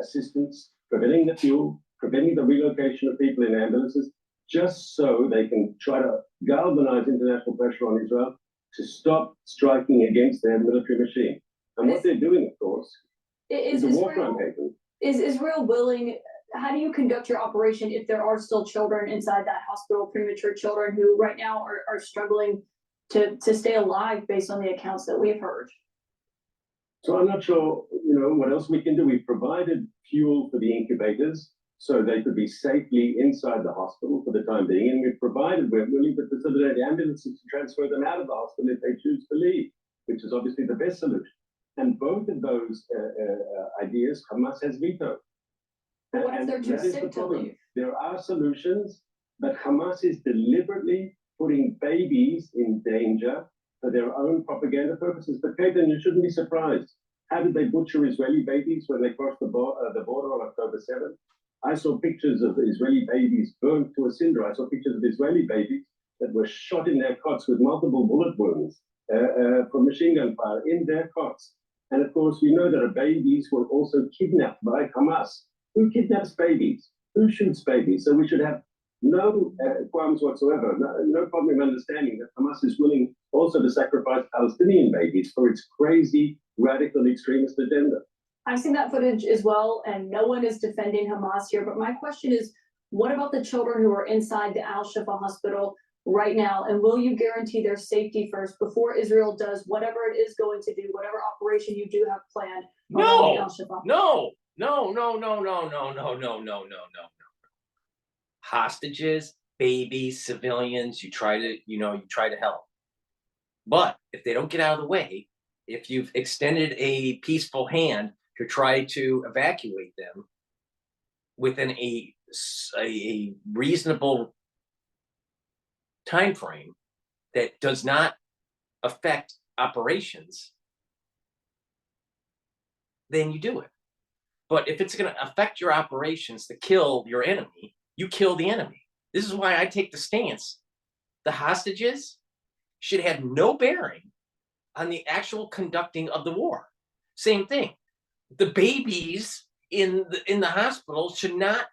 assistance, preventing the fuel, preventing the relocation of people in ambulances, just so they can try to galvanize international pressure on Israel to stop striking against their military machine. And what they're doing, of course, is a war crime haven. Is Israel willing? How do you conduct your operation if there are still children inside that hospital, premature children who right now are struggling to stay alive based on the accounts that we've heard? So I'm not sure, what else we can do. We've provided fuel for the incubators so they could be safely inside the hospital for the time being. And we're willing to facilitate ambulances to transfer them out of the hospital if they choose to leave, which is obviously the best solution. And both of those ideas Hamas has vetoed. What if And they're too that is sick the to problem. leave? There are solutions, but Hamas is deliberately putting babies in danger for their own propaganda purposes. But Caitlin, you shouldn't be surprised. How did they butcher Israeli babies when they crossed the border on October 7th? I saw pictures of Israeli babies burnt to a cinder. I saw pictures of Israeli babies that were shot in their cots with multiple bullet wounds from machine gun fire in their cots. And of course, we know that babies were also kidnapped by Hamas. Who kidnaps babies? Who shoots babies? So we should have no qualms whatsoever, no problem in understanding that Hamas is willing also to sacrifice Palestinian babies for its crazy, radical, extremist agenda. I've seen that footage as well, and no one is defending Hamas here. But my question is, what about the children who are inside the Al-Shifa hospital right now? And will you guarantee their safety first before Israel does whatever it is going to do, whatever operation you do have planned around the Al-Shifa? No. Hostages, babies, civilians, you try to help. But if they don't get out of the way, if you've extended a peaceful hand to try to evacuate them within a reasonable time frame that does not affect operations, then you do it. But if it's going to affect your operations to kill your enemy, you kill the enemy. This is why I take the stance the hostages should have no bearing on the actual conducting of the war. Same thing. The babies in the hospital should not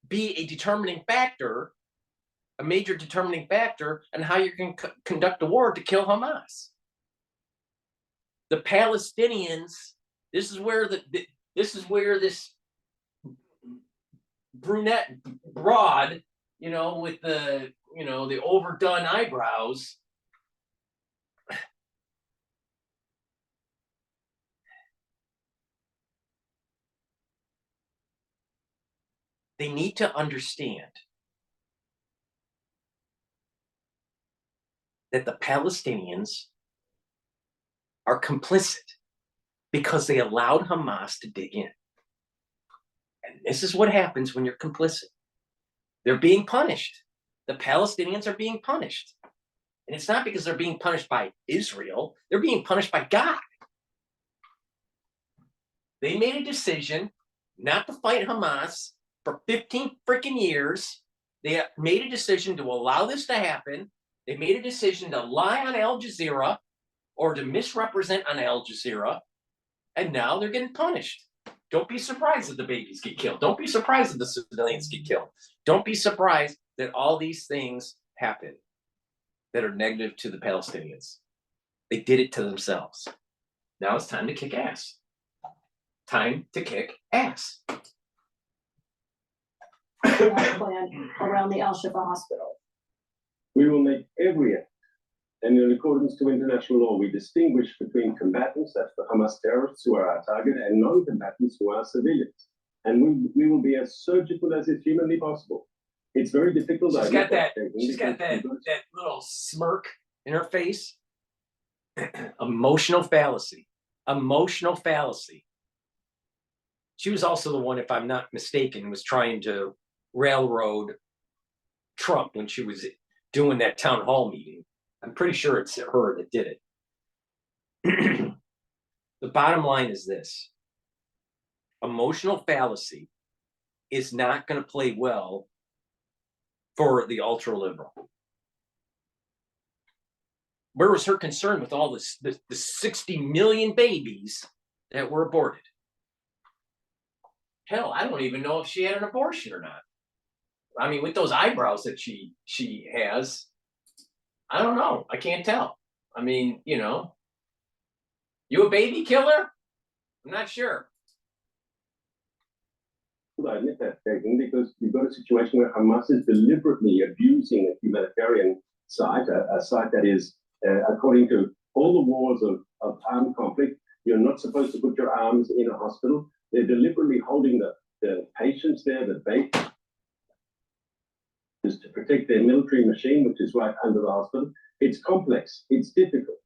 be a determining factor, a major determining factor on how you can conduct a war to kill Hamas. The Palestinians, this is where this brunette broad, with the overdone eyebrows, they need to understand that the Palestinians are complicit because they allowed Hamas to dig in. And this is what happens when you're complicit. They're being punished. The Palestinians are being punished. And it's not because they're being punished by Israel. They're being punished by God. They made a decision not to fight Hamas for 15 freaking years. They made a decision to allow this to happen. They made a decision to lie on Al Jazeera or to misrepresent on Al Jazeera. And now they're getting punished. Don't be surprised that the babies get killed. Don't be surprised that the civilians get killed. Don't be surprised that all these things happen that are negative to the Palestinians. They did it to themselves. Now it's time to kick ass. Time to kick ass. Plan around the Al-Shifa hospital. We will make every effort, and in accordance to international law, we distinguish between combatants, that's the Hamas terrorists who are our target, and non-combatants who are civilians. And we will be as surgical as is humanly possible. It's very difficult. She's got that little smirk in her face. Emotional fallacy. Emotional fallacy. She was also the one, if I'm not mistaken, was trying to railroad Trump when she was doing that town hall meeting. I'm pretty sure it's her that did it. The bottom line is this. Emotional fallacy is not going to play well for the ultra-liberal. Where was her concern with all the 60 million babies that were aborted? Hell, I don't even know if she had an abortion or not. I mean, with those eyebrows that she has, I don't know. I can't tell. I mean, you a baby killer? I'm not sure. I admit that, Kagan, because you've got a situation where Hamas is deliberately abusing a humanitarian site, a site that is, according to all the wars of armed conflict, you're not supposed to put your arms in a hospital. They're deliberately holding the patients there, the babies, to protect their military machine, which is right under the hospital. It's complex. It's difficult.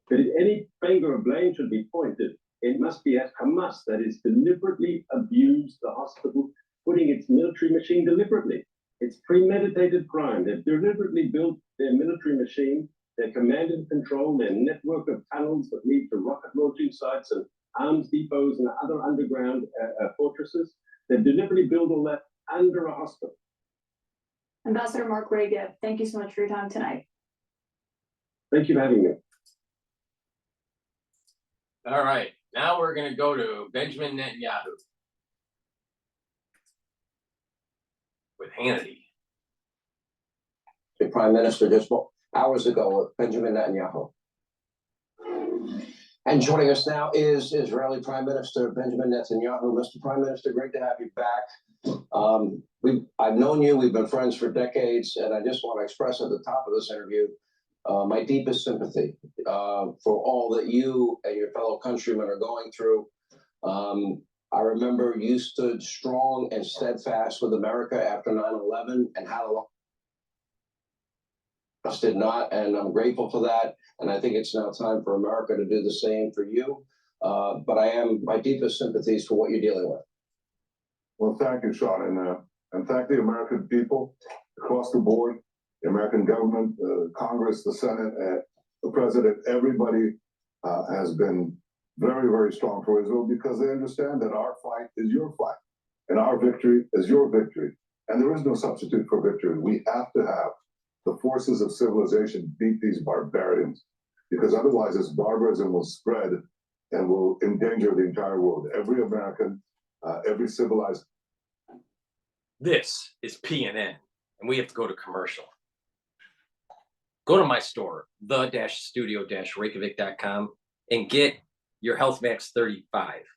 But if any finger of blame should be pointed, it must be at Hamas that is deliberately abused the hospital putting its military machine deliberately. It's premeditated crime. They've deliberately built their military machine, their command and control, their network of tunnels that lead to rocket launching sites and arms depots and other underground fortresses. They've deliberately built all that under a hospital. Ambassador Mark Regev, thank you so much for your time tonight. Thank you for having me. All right, now we're going to go to Benjamin Netanyahu with Hannity. The Prime Minister just hours ago with Benjamin Netanyahu. And joining us now is Israeli Prime Minister Benjamin Netanyahu. Mr. Prime Minister, great to have you back. I've known you, we've been friends for decades, and I just want to express at the top of this interview my deepest sympathy for all that you and your fellow countrymen are going through. I remember you stood strong and steadfast with America after 9/11 and how us did not, and I'm grateful for that. And I think it's now time for America to do the same for you. But my deepest sympathies for what you're dealing with. Well, thank you, Sean, and thank the American people across the board, the American government, Congress, the Senate, the President. Everybody has been very, very strong for Israel because they understand that our fight is your fight, and our victory is your victory. And there is no substitute for victory. We have to have the forces of civilization beat these barbarians, because otherwise this barbarism will spread and will endanger the entire world. Every American, every civilized. This is PNN, and we have to go to commercial. Go to my store, the-studio-reykjavik.com, and get your Health Max 35.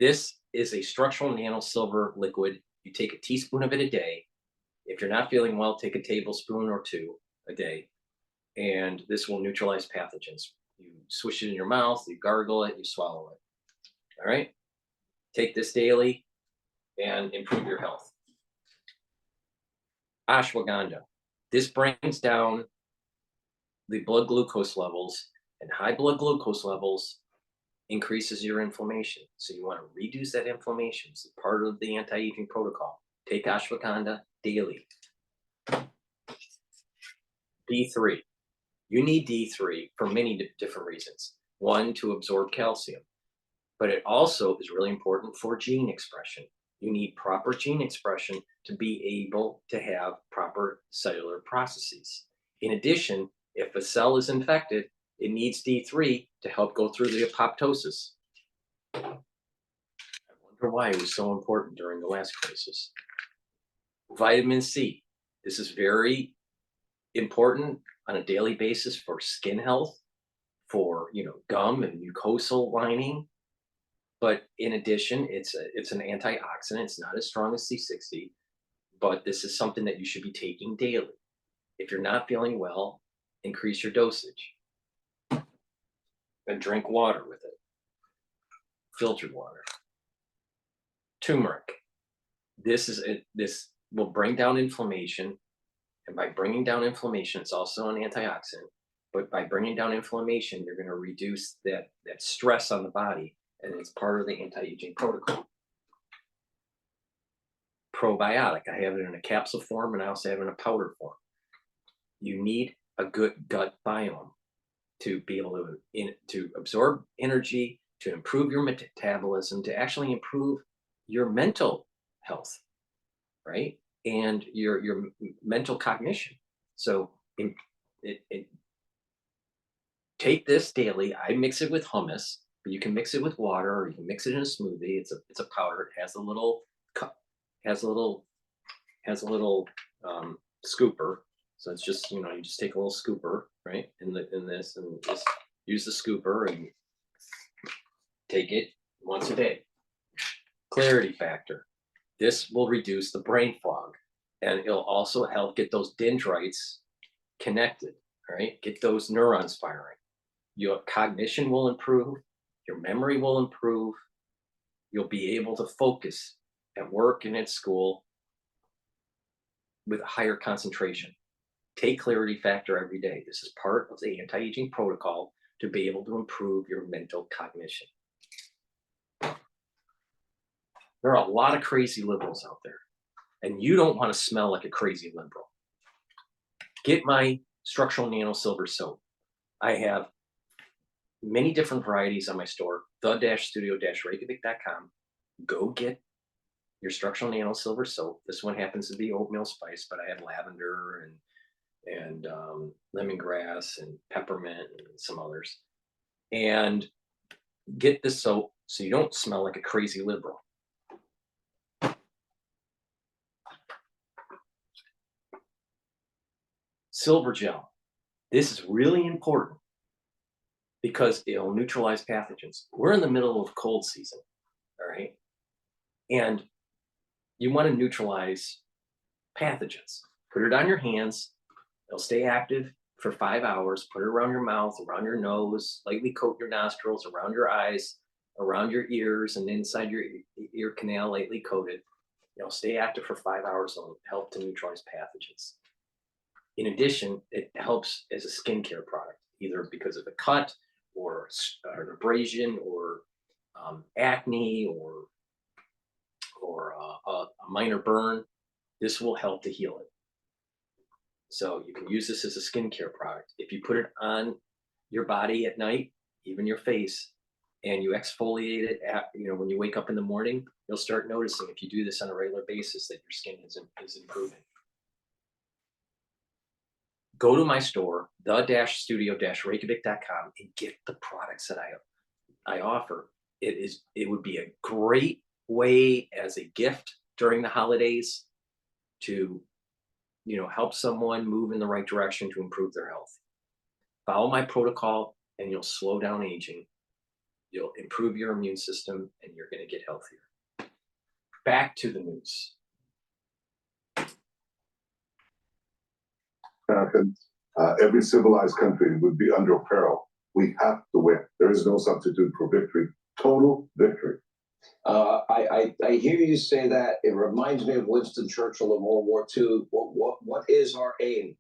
This is a structural nano silver liquid. You take a teaspoon of it a day. If you're not feeling well, take a tablespoon or two a day, and this will neutralize pathogens. You swish it in your mouth, you gargle it, you swallow it. All right? Take this daily and improve your health. Ashwagandha. This brings down the blood glucose levels, and high blood glucose levels increases your inflammation. So you want to reduce that inflammation. It's part of the anti-aging protocol. Take ashwagandha daily. D3. You need D3 for many different reasons. One, to absorb calcium, but it also is really important for gene expression. You need proper gene expression to be able to have proper cellular processes. In addition, if a cell is infected, it needs D3 to help go through the apoptosis. I wonder why it was so important during the last crisis. Vitamin C. This is very important on a daily basis for skin health, for gum and mucosal lining. But in addition, it's an antioxidant. It's not as strong as C60, but this is something that you should be taking daily. If you're not feeling well, increase your dosage. And drink water with it. Filtered water. Turmeric. This will bring down inflammation, and by bringing down inflammation, it's also an antioxidant. But by bringing down inflammation, you're going to reduce that stress on the body, and it's part of the anti-aging protocol. Probiotic. I have it in a capsule form, and I also have it in a powder form. You need a good gut biome to be able to absorb energy, to improve your metabolism, to actually improve your mental health, right? And your mental cognition. So take this daily. I mix it with hummus, but you can mix it with water, or you can mix it in a smoothie. It's a powder. It has a little cup, has a little scooper. So it's just, you just take a little scooper, right, in this, and just use the scooper and take it once a day. Clarity factor. This will reduce the brain fog, and it'll also help get those dendrites connected, right? Get those neurons firing. Your cognition will improve. Your memory will improve. You'll be able to focus at work and at school with a higher concentration. Take Clarity Factor every day. This is part of the anti-aging protocol to be able to improve your mental cognition. There are a lot of crazy liberals out there, and you don't want to smell like a crazy liberal. Get my structural nano silver soap. I have many different varieties on my store, the-studio-regev.com. Go get your structural nano silver soap. This one happens to be oatmeal spice, but I have lavender and lemongrass and peppermint and some others. And get this soap so you don't smell like a crazy liberal. Silver gel. This is really important because it'll neutralize pathogens. We're in the middle of cold season, all right? And you want to neutralize pathogens. Put it on your hands. It'll stay active for 5 hours. Put it around your mouth, around your nose, lightly coat your nostrils, around your eyes, around your ears, and inside your ear canal, lightly coated. It'll stay active for 5 hours. It'll help to neutralize pathogens. In addition, it helps as a skincare product, either because of a cut or an abrasion or acne or a minor burn. This will help to heal it. So you can use this as a skincare product. If you put it on your body at night, even your face, and you exfoliate it when you wake up in the morning, you'll start noticing, if you do this on a regular basis, that your skin is improving. Go to my store, the-studio-regev.com, and get the products that I offer. It would be a great way as a gift during the holidays to help someone move in the right direction to improve their health. Follow my protocol and you'll slow down aging. You'll improve your immune system and you're going to get healthier. Back to the news. Americans, every civilized country would be under peril. We have to win. There is no substitute for victory. Total victory. I hear you say that. It reminds me of Winston Churchill in World War II. What is our aim?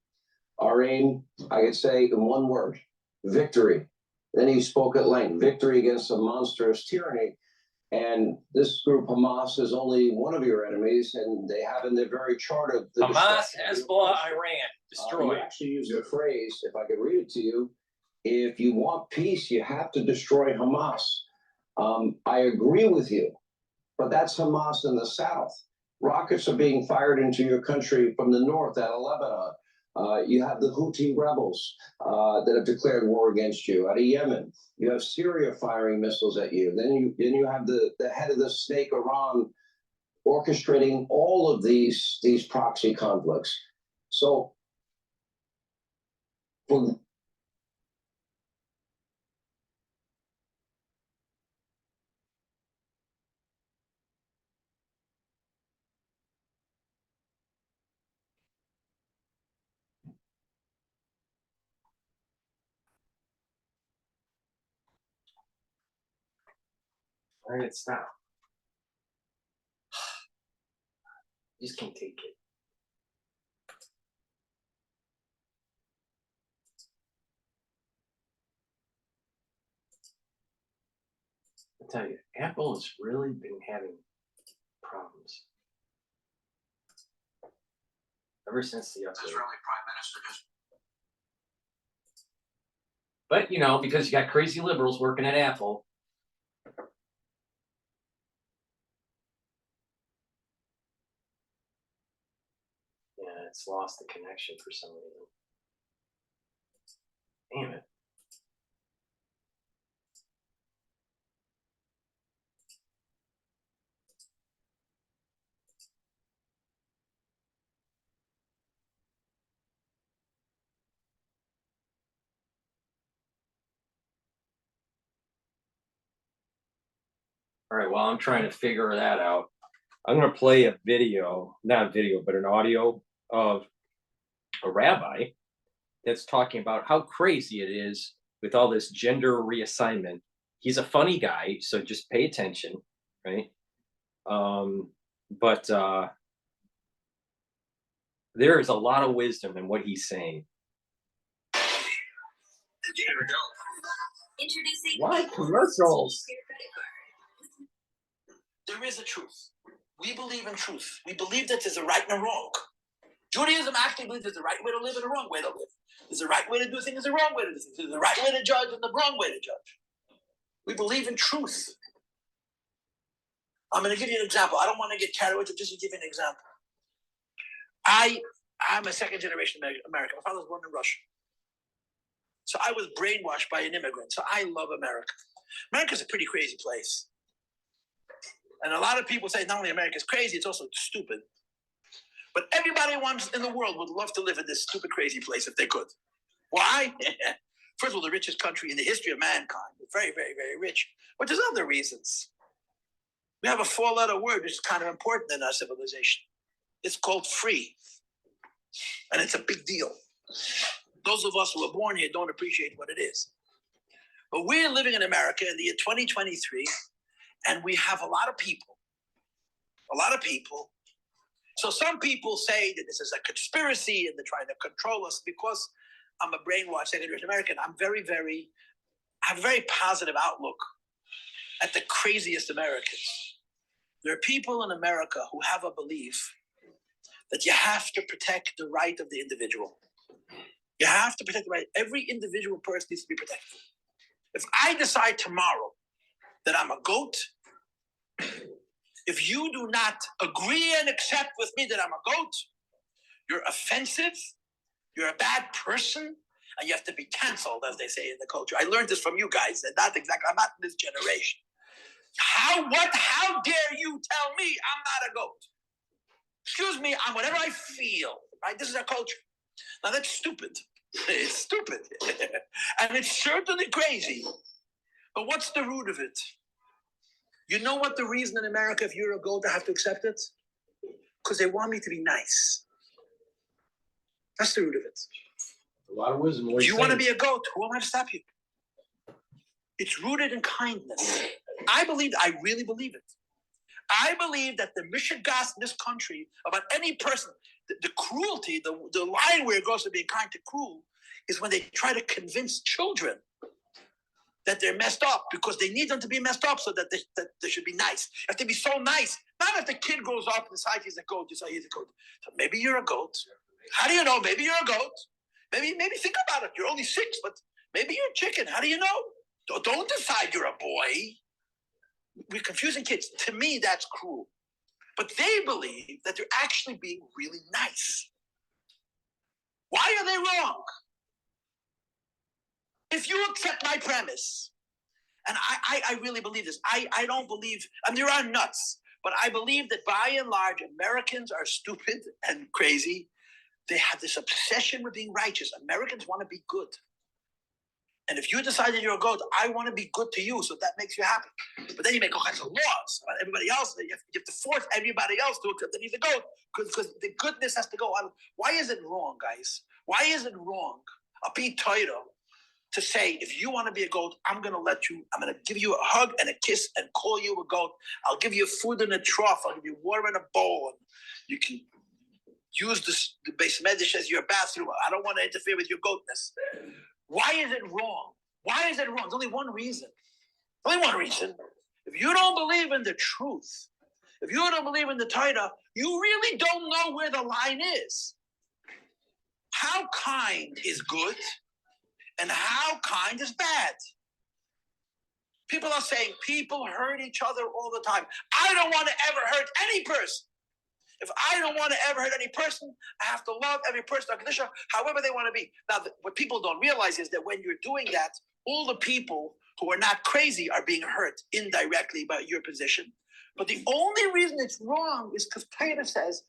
Our aim, I could say in one word, victory. Then he spoke at length, victory against a monstrous tyranny. And this group, Hamas, is only one of your enemies, and they have in their very chart of the Hamas, Hezbollah, Iran, destroy. You actually use the phrase, if I could read it to you, if you want peace, you have to destroy Hamas. I agree with you, but that's Hamas in the south. Rockets are being fired into your country from the north out of Lebanon. You have the Houthi rebels that have declared war against you out of Yemen. You have Syria firing missiles at you. Then you have the head of the snake, Iran, orchestrating all of these proxy conflicts. So Why did it stop? I just can't take it. I tell you, Apple has really been having problems ever since the update. Israeli Prime Minister just. But because you got crazy liberals working at Apple. Yeah, it's lost the connection for some reason. Damn it. All right, while I'm trying to figure that out, I'm going to play a video, not a video, but an audio of a rabbi that's talking about how crazy it is with all this gender reassignment. He's a funny guy, so just pay attention, right? But there is a lot of wisdom in what he's saying. Why commercials? there is a truth. We believe in truth. We believe that there's a right and a wrong. Judaism actually believes there's a right way to live and a wrong way to live. There's a right way to do things, there's a wrong way to do things. There's a right way to judge and the wrong way to judge. We believe in truth. I'm going to give you an example. I don't want to get carried away, just to give you an example. I'm a second generation American. My father was born in Russia. So I was brainwashed by an immigrant. So I love America. America's a pretty crazy place. And a lot of people say not only America's crazy, it's also stupid. But everybody in the world would love to live in this stupid, crazy place if they could. Why? First of all, the richest country in the history of mankind. We're very, very, very rich. But there's other reasons. We have a four-letter word which is kind of important in our civilization. It's called free. And it's a big deal. Those of us who were born here don't appreciate what it is. But we're living in America in the year 2023, and we have a lot of people. So some people say that this is a conspiracy and they're trying to control us. Because I'm a brainwashed second-generation American, I have a very positive outlook at the craziest Americans. There are people in America who have a belief that you have to protect the right of the individual. You have to protect the right. Every individual person needs to be protected. If I decide tomorrow that I'm a goat, if you do not agree and accept with me that I'm a goat, you're offensive, you're a bad person, and you have to be canceled, as they say in the culture. I learned this from you guys, and I'm not in this generation. How dare you tell me I'm not a goat? Excuse me, I'm whatever I feel, right? This is our culture. Now that's stupid. It's stupid. And it's certainly crazy. But what's the root of it? You know what the reason in America, if you're a goat, I have to accept it? Because they want me to be nice. That's the root of it. A lot of wisdom. If you want to be a goat, who am I to stop you? It's rooted in kindness. I really believe it. I believe that the mishigas in this country about any person, the cruelty, the line where it goes to being kind to cruel, is when they try to convince children that they're messed up because they need them to be messed up so that they should be nice. You have to be so nice. Not if the kid grows up and decides he's a goat, you say he's a goat. So maybe you're a goat. How do you know? Maybe you're a goat. Maybe think about it. You're only 6, but maybe you're a chicken. How do you know? Don't decide you're a boy. We're confusing kids. To me, that's cruel. But they believe that they're actually being really nice. Why are they wrong? If you accept my premise, and I really believe this, I don't believe, there are nuts, but I believe that by and large, Americans are stupid and crazy. They have this obsession with being righteous. Americans want to be good. And if you decide that you're a goat, I want to be good to you, so that makes you happy. But then you make all kinds of laws about everybody else. You have to force everybody else to accept that he's a goat, because the goodness has to go on. Why is it wrong, guys? Why is it wrong, a Torah, to say, if you want to be a goat, I'm going to give you a hug and a kiss and call you a goat. I'll give you food in a trough. I'll give you water in a bowl. And you can use the base medish as your bathroom. I don't want to interfere with your goatness. Why is it wrong? Why is it wrong? There's only one reason. Only one reason. If you don't believe in the truth, if you don't believe in the Torah, you really don't know where the line is. How kind is good and how kind is bad? People are saying people hurt each other all the time. I don't want to ever hurt any person. If I don't want to ever hurt any person, I have to love every person, however they want to be. Now, what people don't realize is that when you're doing that, all the people who are not crazy are being hurt indirectly by your position. But the only reason it's wrong is because Torah says,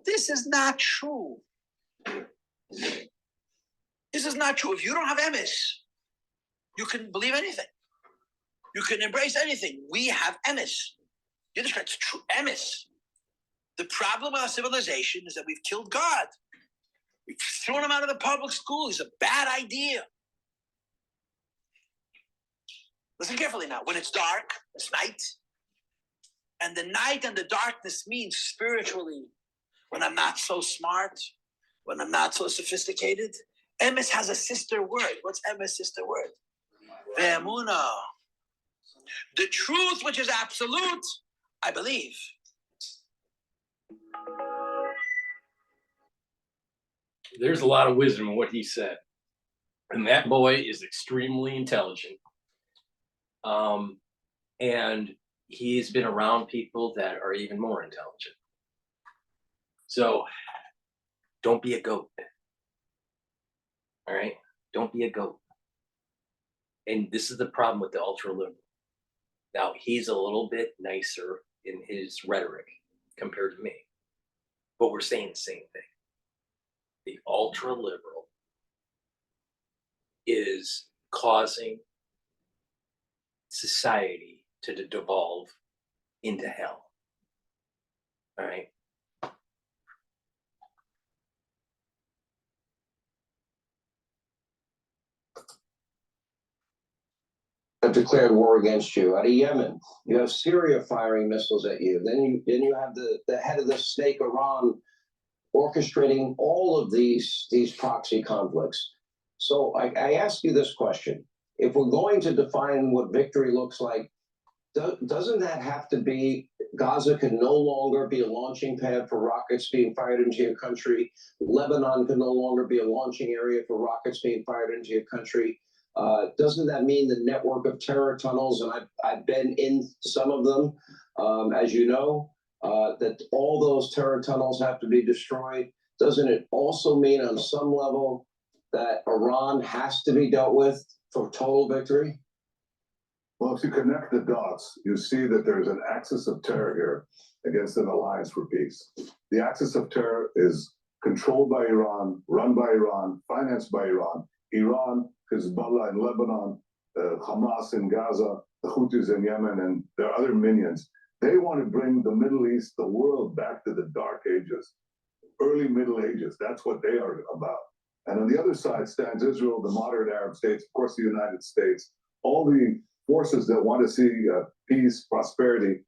this is not true. This is not true. If you don't have emes, you can believe anything. You can embrace anything. We have emes. Yiddishkeit, it's true, emes. The problem with our civilization is that we've killed God. We've thrown him out of the public school. It's a bad idea. Listen carefully now. When it's dark, it's night. And the night and the darkness means spiritually, when I'm not so smart, when I'm not so sophisticated. Emes has a sister word. What's Emes' sister word? Ve'emunah. The truth, which is absolute, I believe. There's a lot of wisdom in what he said. And that boy is extremely intelligent. And he's been around people that are even more intelligent. So don't be a goat. All right? Don't be a goat. And this is the problem with the ultra liberal. Now, he's a little bit nicer in his rhetoric compared to me, but we're saying the same thing. The ultra liberal is causing society to devolve into hell. All right. Have declared war against you. Out of Yemen, you have Syria firing missiles at you. Then you have the head of the snake Iran orchestrating all of these proxy conflicts. So I ask you this question: if we're going to define what victory looks like, doesn't that have to be Gaza can no longer be a launching pad for rockets being fired into your country? Lebanon can no longer be a launching area for rockets being fired into your country. Doesn't that mean the network of terror tunnels, and I've been in some of them, as you know, that all those terror tunnels have to be destroyed? Doesn't it also mean on some level that Iran has to be dealt with for total victory? Well, if you connect the dots, you see that there's an axis of terror here against an alliance for peace. The axis of terror is controlled by Iran, run by Iran, financed by Iran. Iran, Hezbollah in Lebanon, Hamas in Gaza, the Houthis in Yemen, and their other minions. They want to bring the Middle East, the world, back to the Dark Ages, early Middle Ages. That's what they are about. And on the other side stands Israel, the moderate Arab states, of course, the United States, all the forces that want to see peace, prosperity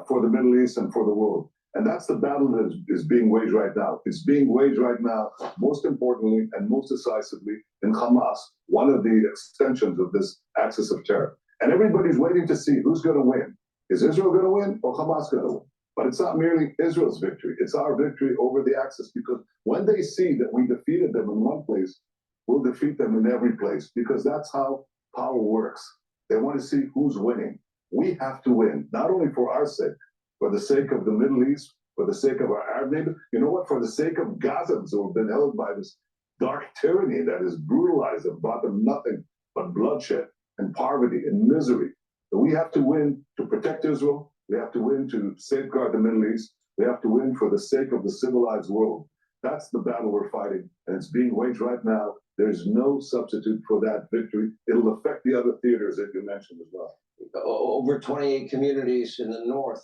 for the Middle East and for the world. And that's the battle that is being waged right now. It's being waged right now, most importantly and most decisively, in Hamas, one of the extensions of this axis of terror. And everybody's waiting to see who's going to win. Is Israel going to win or Hamas going to win? But it's not merely Israel's victory. It's our victory over the axis, because when they see that we defeated them in one place, we'll defeat them in every place, because that's how power works. They want to see who's winning. We have to win, not only for our sake, for the sake of the Middle East, for the sake of our Arab neighbors. You know what? For the sake of Gazans who have been held by this dark tyranny that has brutalized them, brought them nothing but bloodshed and poverty and misery. So we have to win to protect Israel. We have to win to safeguard the Middle East. We have to win for the sake of the civilized world. That's the battle we're fighting, and it's being waged right now. There's no substitute for that victory. It'll affect the other theaters that you mentioned as well. Over 28 communities in the north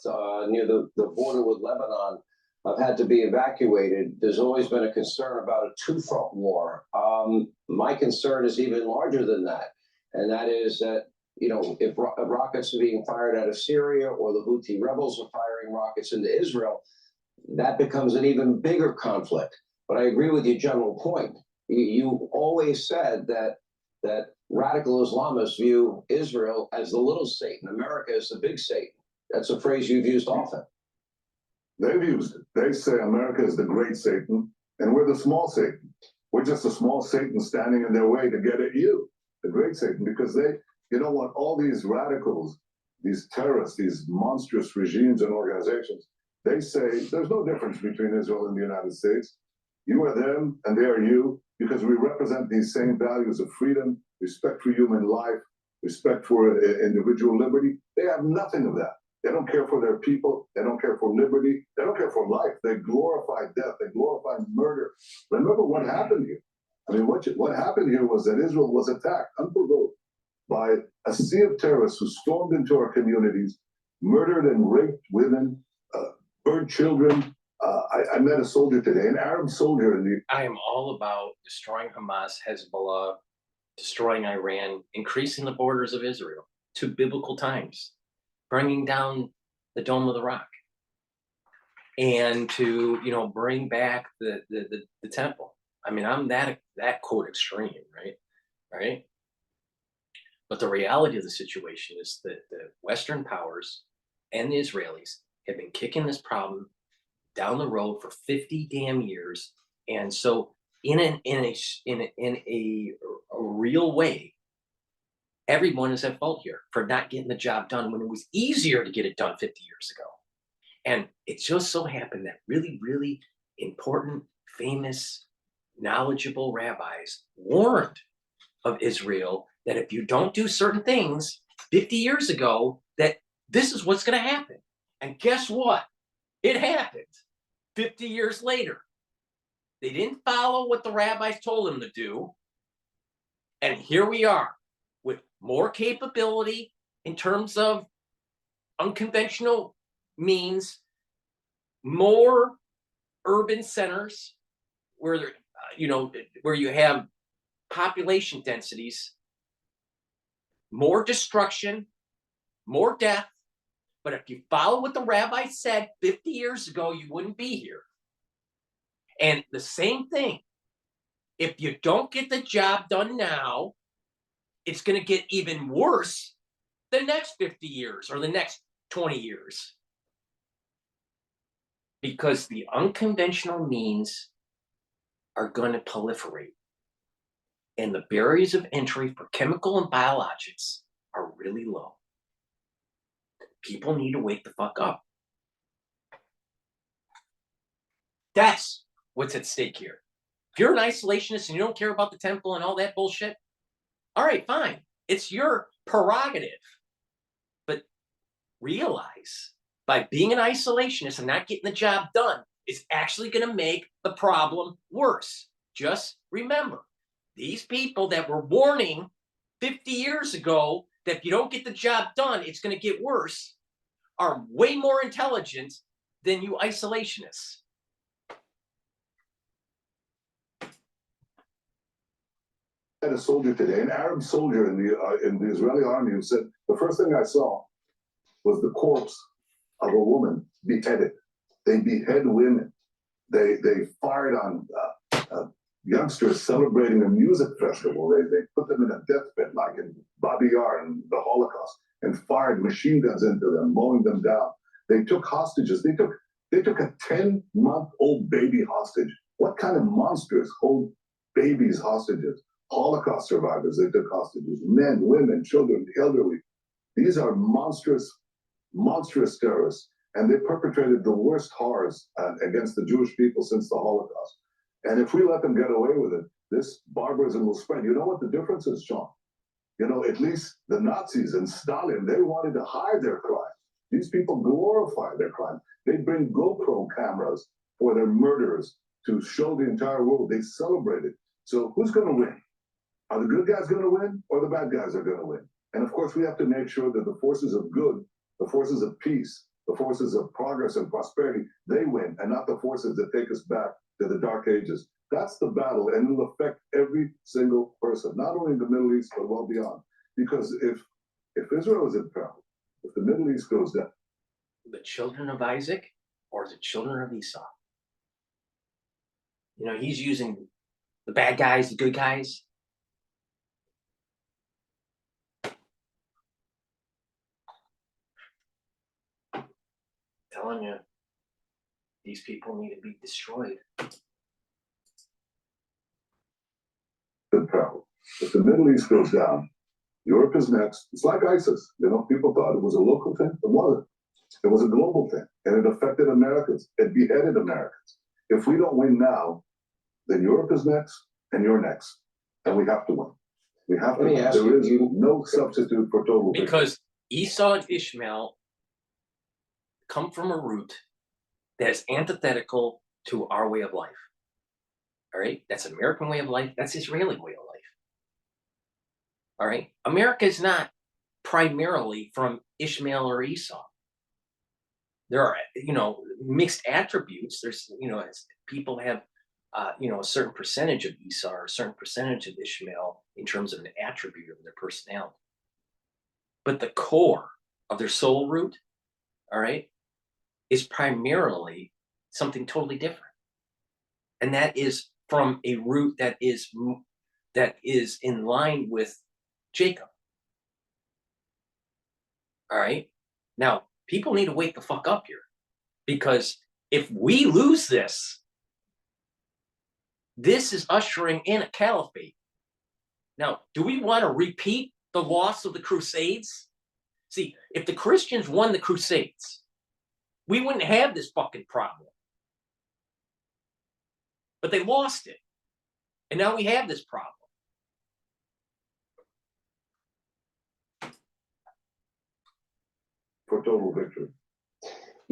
near the border with Lebanon have had to be evacuated. There's always been a concern about a two-front war. My concern is even larger than that, and that is that, you know, if rockets are being fired out of Syria or the Houthi rebels are firing rockets into Israel, that becomes an even bigger conflict. But I agree with your general point. You always said that radical Islamists view Israel as the little Satan, America as the big Satan. That's a phrase you've used often. They've used it. They say America is the great Satan, and we're the small Satan. We're just a small Satan standing in their way to get at you, the great Satan, because they, you know what, all these radicals, these terrorists, these monstrous regimes and organizations, they say there's no difference between Israel and the United States. You are them and they are you, because we represent these same values of freedom, respect for human life, respect for individual liberty. They have nothing of that. They don't care for their people. They don't care for liberty. They don't care for life. They glorify death. They glorify murder. Remember what happened here. I mean, what happened here was that Israel was attacked, unprovoked, by a sea of terrorists who stormed into our communities, murdered and raped women, burned children. I met a soldier today, an Arab soldier in the... I am all about destroying Hamas, Hezbollah, destroying Iran, increasing the borders of Israel to biblical times, bringing down the Dome of the Rock, and to, you know, bring back the temple. I mean, I'm that quote extreme, right? But the reality of the situation is that the Western powers and the Israelis have been kicking this problem down the road for 50 damn years. And so in a real way, everyone is at fault here for not getting the job done when it was easier to get it done 50 years ago. And it just so happened that really, really important, famous, knowledgeable rabbis warned of Israel that if you don't do certain things 50 years ago, that this is what's going to happen. And guess what? It happened 50 years later. They didn't follow what the rabbis told them to do. And here we are with more capability in terms of unconventional means, more urban centers where where you have population densities, more destruction, more death. But if you follow what the rabbi said 50 years ago, you wouldn't be here. And the same thing, if you don't get the job done now, it's going to get even worse the next 50 years or the next 20 years. Because the unconventional means are going to proliferate. And the barriers of entry for chemical and biologics are really low. People need to wake the fuck up. That's what's at stake here. If you're an isolationist and you don't care about the temple and all that bullshit, all right, fine. It's your prerogative. But realize, by being an isolationist and not getting the job done, is actually going to make the problem worse. Just remember, these people that were warning 50 years ago that if you don't get the job done, it's going to get worse, are way more intelligent than you isolationists. I had a soldier today, an Arab soldier in the Israeli army, who said, the first thing I saw was the corpse of a woman beheaded. They behead women. They fired on youngsters celebrating a music festival. They put them in a deathbed like in Babi Yar and the Holocaust, and fired machine guns into them, mowing them down. They took hostages. They took a 10-month-old baby hostage. What kind of monsters hold babies hostages? Holocaust survivors they took hostages. Men, women, children, the elderly. These are monstrous terrorists. And they perpetrated the worst horrors against the Jewish people since the Holocaust. And if we let them get away with it, this barbarism will spread. You know what the difference is, Sean? You know, at least the Nazis and Stalin, they wanted to hide their crime. These people glorify their crime. They bring GoPro cameras for their murderers to show the entire world. They celebrate it. So who's going to win? Are the good guys going to win, or the bad guys are going to win? And of course, we have to make sure that the forces of good, the forces of peace, the forces of progress and prosperity, they win, and not the forces that take us back to the dark ages. That's the battle, and it'll affect every single person, not only in the Middle East, but well beyond. Because if Israel is in peril, if the Middle East goes down, the children of Isaac or the children of Esau? You know, he's using the bad guys, the good guys. Telling you, these people need to be destroyed. in peril. If the Middle East goes down, Europe is next. It's like ISIS. You know, people thought it was a local thing. It wasn't. It was a global thing, and it affected Americans. It beheaded Americans. If we don't win now, then Europe is next, and you're next, and we have to win. We have to win. There is no substitute for total victory. Because Esau and Ishmael come from a root that is antithetical to our way of life. All right? That's American way of life. That's Israeli way of life. All right? America is not primarily from Ishmael or Esau. There are, you know, mixed attributes. There's, you know, people have, you know, a certain percentage of Esau or a certain percentage of Ishmael in terms of an attribute of their personality. But the core of their soul root, all right, is primarily something totally different. And that is from a root that is in line with Jacob. All right. Now, people need to wake the fuck up here. Because if we lose this, this is ushering in a caliphate. Now, do we want to repeat the loss of the Crusades? See, if the Christians won the Crusades, we wouldn't have this fucking problem. But they lost it. And now we have this problem. For total victory.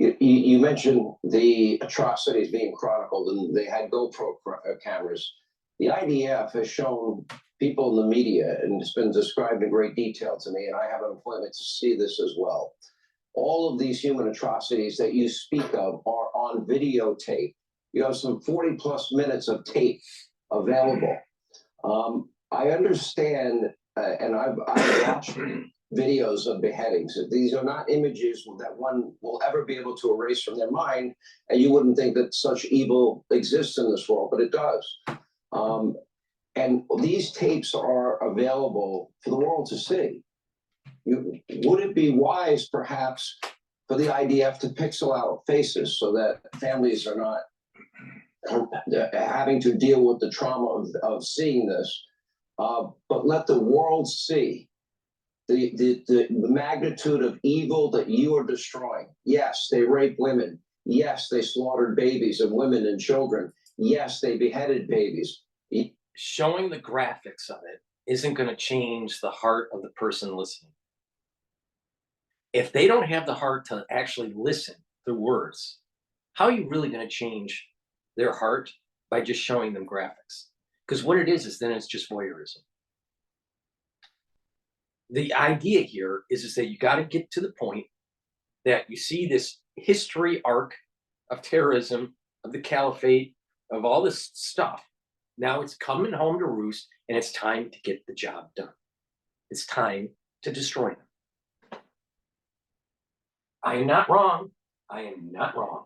You mentioned the atrocities being chronicled, and they had GoPro cameras. The IDF has shown people in the media, and it's been described in great detail to me, and I have an appointment to see this as well. All of these human atrocities that you speak of are on videotape. You have some 40+ minutes of tape available. I understand, and I've watched videos of beheadings. These are not images that one will ever be able to erase from their mind, and you wouldn't think that such evil exists in this world, but it does. And these tapes are available for the world to see. Would it be wise, perhaps, for the IDF to pixel out faces so that families are not having to deal with the trauma of seeing this, but let the world see the magnitude of evil that you are destroying? Yes, they raped women. Yes, they slaughtered babies and women and children. Yes, they beheaded babies. Showing the graphics of it isn't going to change the heart of the person listening. If they don't have the heart to actually listen to words, how are you really going to change their heart by just showing them graphics? Because what it is then it's just voyeurism. The idea here is that you got to get to the point that you see this history arc of terrorism, of the caliphate, of all this stuff. Now it's coming home to roost, and it's time to get the job done. It's time to destroy them. I am not wrong. I am not wrong.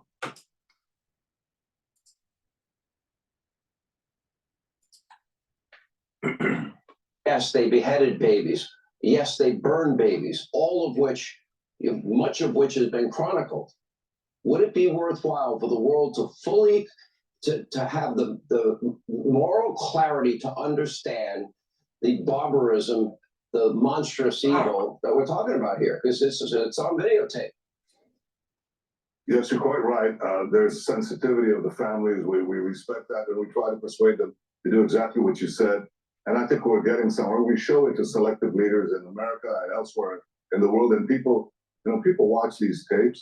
Yes, they beheaded babies. Yes, they burned babies, all of which, much of which has been chronicled. Would it be worthwhile for the world to fully, to have the moral clarity to understand the barbarism, the monstrous evil that we're talking about here? Because it's on videotape. Yes, you're quite right. There's sensitivity of the families. We respect that, and we try to persuade them to do exactly what you said. And I think we're getting somewhere. We show it to selective leaders in America and elsewhere in the world, and people watch these tapes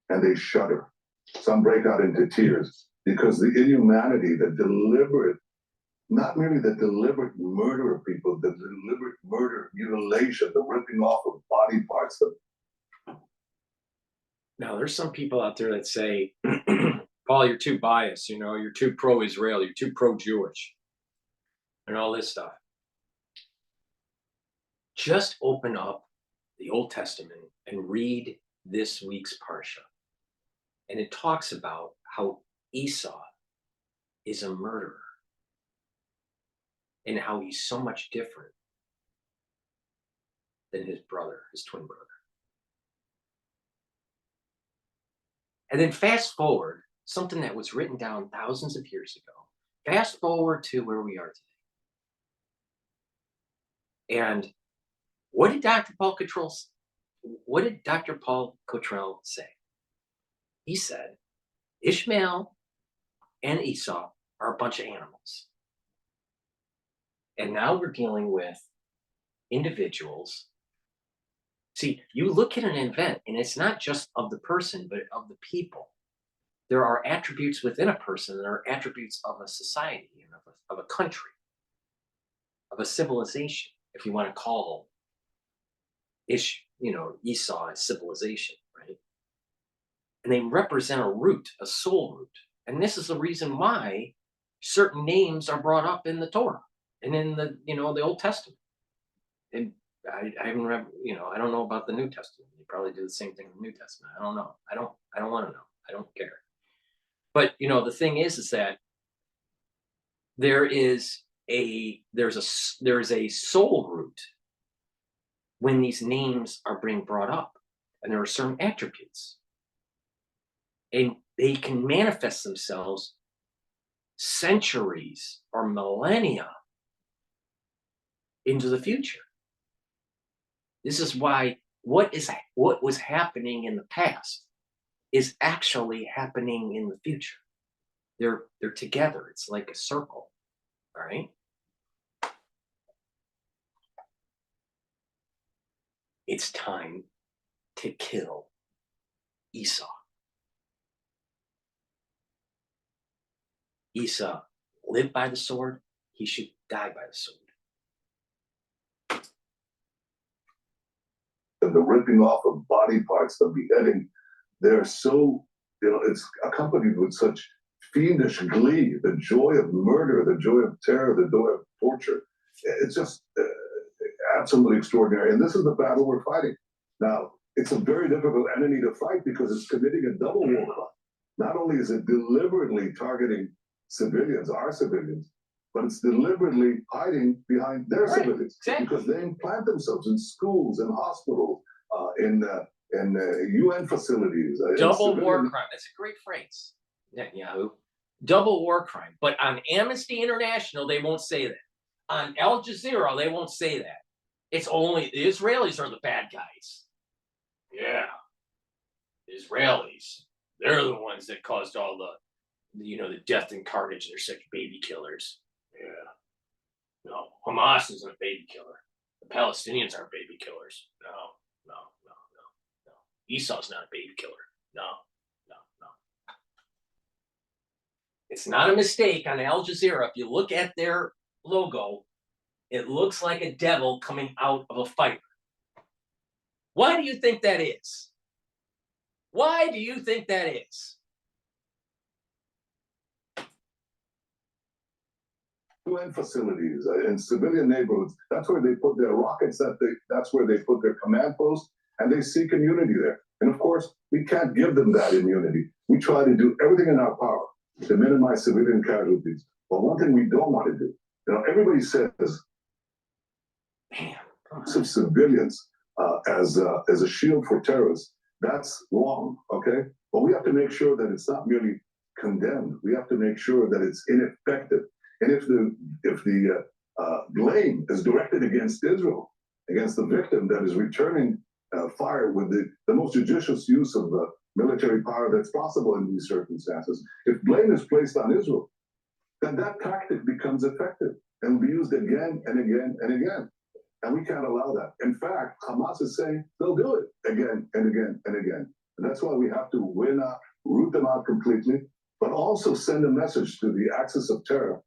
and they shudder. Some break out into tears because the inhumanity, the deliberate, not merely the deliberate murder of people, the deliberate murder, mutilation, the ripping off of body parts. Now, there's some people out there that say, Paul, you're too biased, you're too pro-Israel, you're too pro-Jewish, and all this stuff. Just open up the Old Testament and read this week's Parsha. And it talks about how Esau is a murderer and how he's so much different than his brother, his twin brother. And then fast forward, something that was written down thousands of years ago. Fast forward to where we are today. And what did DrPaulCottrell say? He said, Ishmael and Esau are a bunch of animals. And now we're dealing with individuals. See, you look at an event, and it's not just of the person, but of the people. There are attributes within a person, there are attributes of a society, and of a country, of a civilization, if you want to call Esau a civilization, right? And they represent a root, a soul root. And this is the reason why certain names are brought up in the Torah and in the Old Testament. And I haven't read, I don't know about the New Testament. They probably do the same thing in the New Testament. I don't know. I don't want to know. I don't care. But the thing is that there's a soul root when these names are being brought up, and there are certain attributes. And they can manifest themselves centuries or millennia into the future. This is why what was happening in the past is actually happening in the future. They're together. It's like a circle. All right. It's time to kill Esau. Esau lived by the sword. He should die by the sword. And the ripping off of body parts, the beheading, they're so, it's accompanied with such fiendish glee, the joy of murder, the joy of terror, the joy of torture. It's just absolutely extraordinary. And this is the battle we're fighting. Now, it's a very difficult enemy to fight because it's committing a double war crime. Not only is it deliberately targeting civilians, our civilians, but it's deliberately hiding behind their civilians because they implant themselves in schools, in hospitals, in UN facilities. Double war crime. That's a great phrase, Netanyahu. Double war crime. But on Amnesty International, they won't say that. On Al Jazeera, they won't say that. It's only the Israelis are the bad guys. Yeah, the Israelis. They're the ones that caused all the death and carnage. They're such baby killers. Yeah. No, Hamas isn't a baby killer. The Palestinians aren't baby killers. No. Esau's not a baby killer. No. It's not a mistake on Al Jazeera. If you look at their logo, it looks like a devil coming out of a fighter. Why do you think that is? Why do you think that is? UN facilities in civilian neighborhoods. That's where they put their rockets. That's where they put their command posts, and they seek immunity there. And of course, we can't give them that immunity. We try to do everything in our power to minimize civilian casualties. But one thing we don't want to do, everybody says, some civilians as a shield for terrorists. That's wrong, okay? But we have to make sure that it's not merely condemned. We have to make sure that it's ineffective. And if the blame is directed against Israel, against the victim that is returning fire with the most judicious use of the military power that's possible in these circumstances, if blame is placed on Israel, then that tactic becomes effective and will be used again and again and again. And we can't allow that. In fact, Hamas is saying they'll do it again and again and again. And that's why we have to root them out completely, but also send a message to the axis of terror.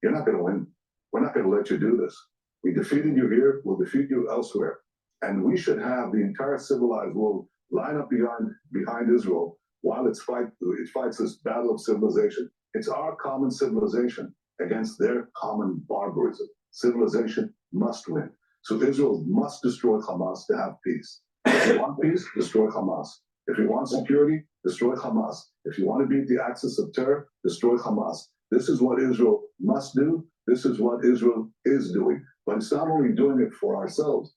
You're not going to win. We're not going to let you do this. We defeated you here. We'll defeat you elsewhere. And we should have the entire civilized world line up behind Israel while it fights this battle of civilization. It's our common civilization against their common barbarism. Civilization must win. So Israel must destroy Hamas to have peace. If you want peace, destroy Hamas. If you want security, destroy Hamas. If you want to beat the axis of terror, destroy Hamas. This is what Israel must do. This is what Israel is doing. But it's not only doing it for ourselves,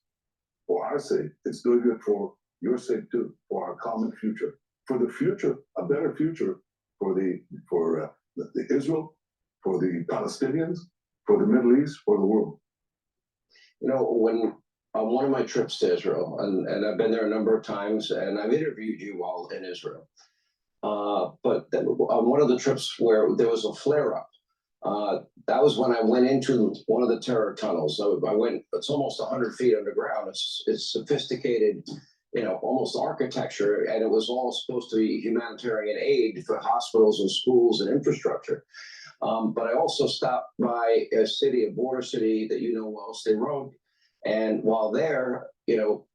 for our sake, it's doing it for your sake too, for our common future. For the future, a better future for the Israel, for the Palestinians, for the Middle East, for the world. When on one of my trips to Israel, and I've been there a number of times, and I've interviewed you while in Israel. But on one of the trips where there was a flare-up, that was when I went into one of the terror tunnels. So it's almost 100 feet underground. It's sophisticated, almost architecture, and it was all supposed to be humanitarian aid for hospitals and schools and infrastructure. But I also stopped by a border city that you know well, Sderot. And while there,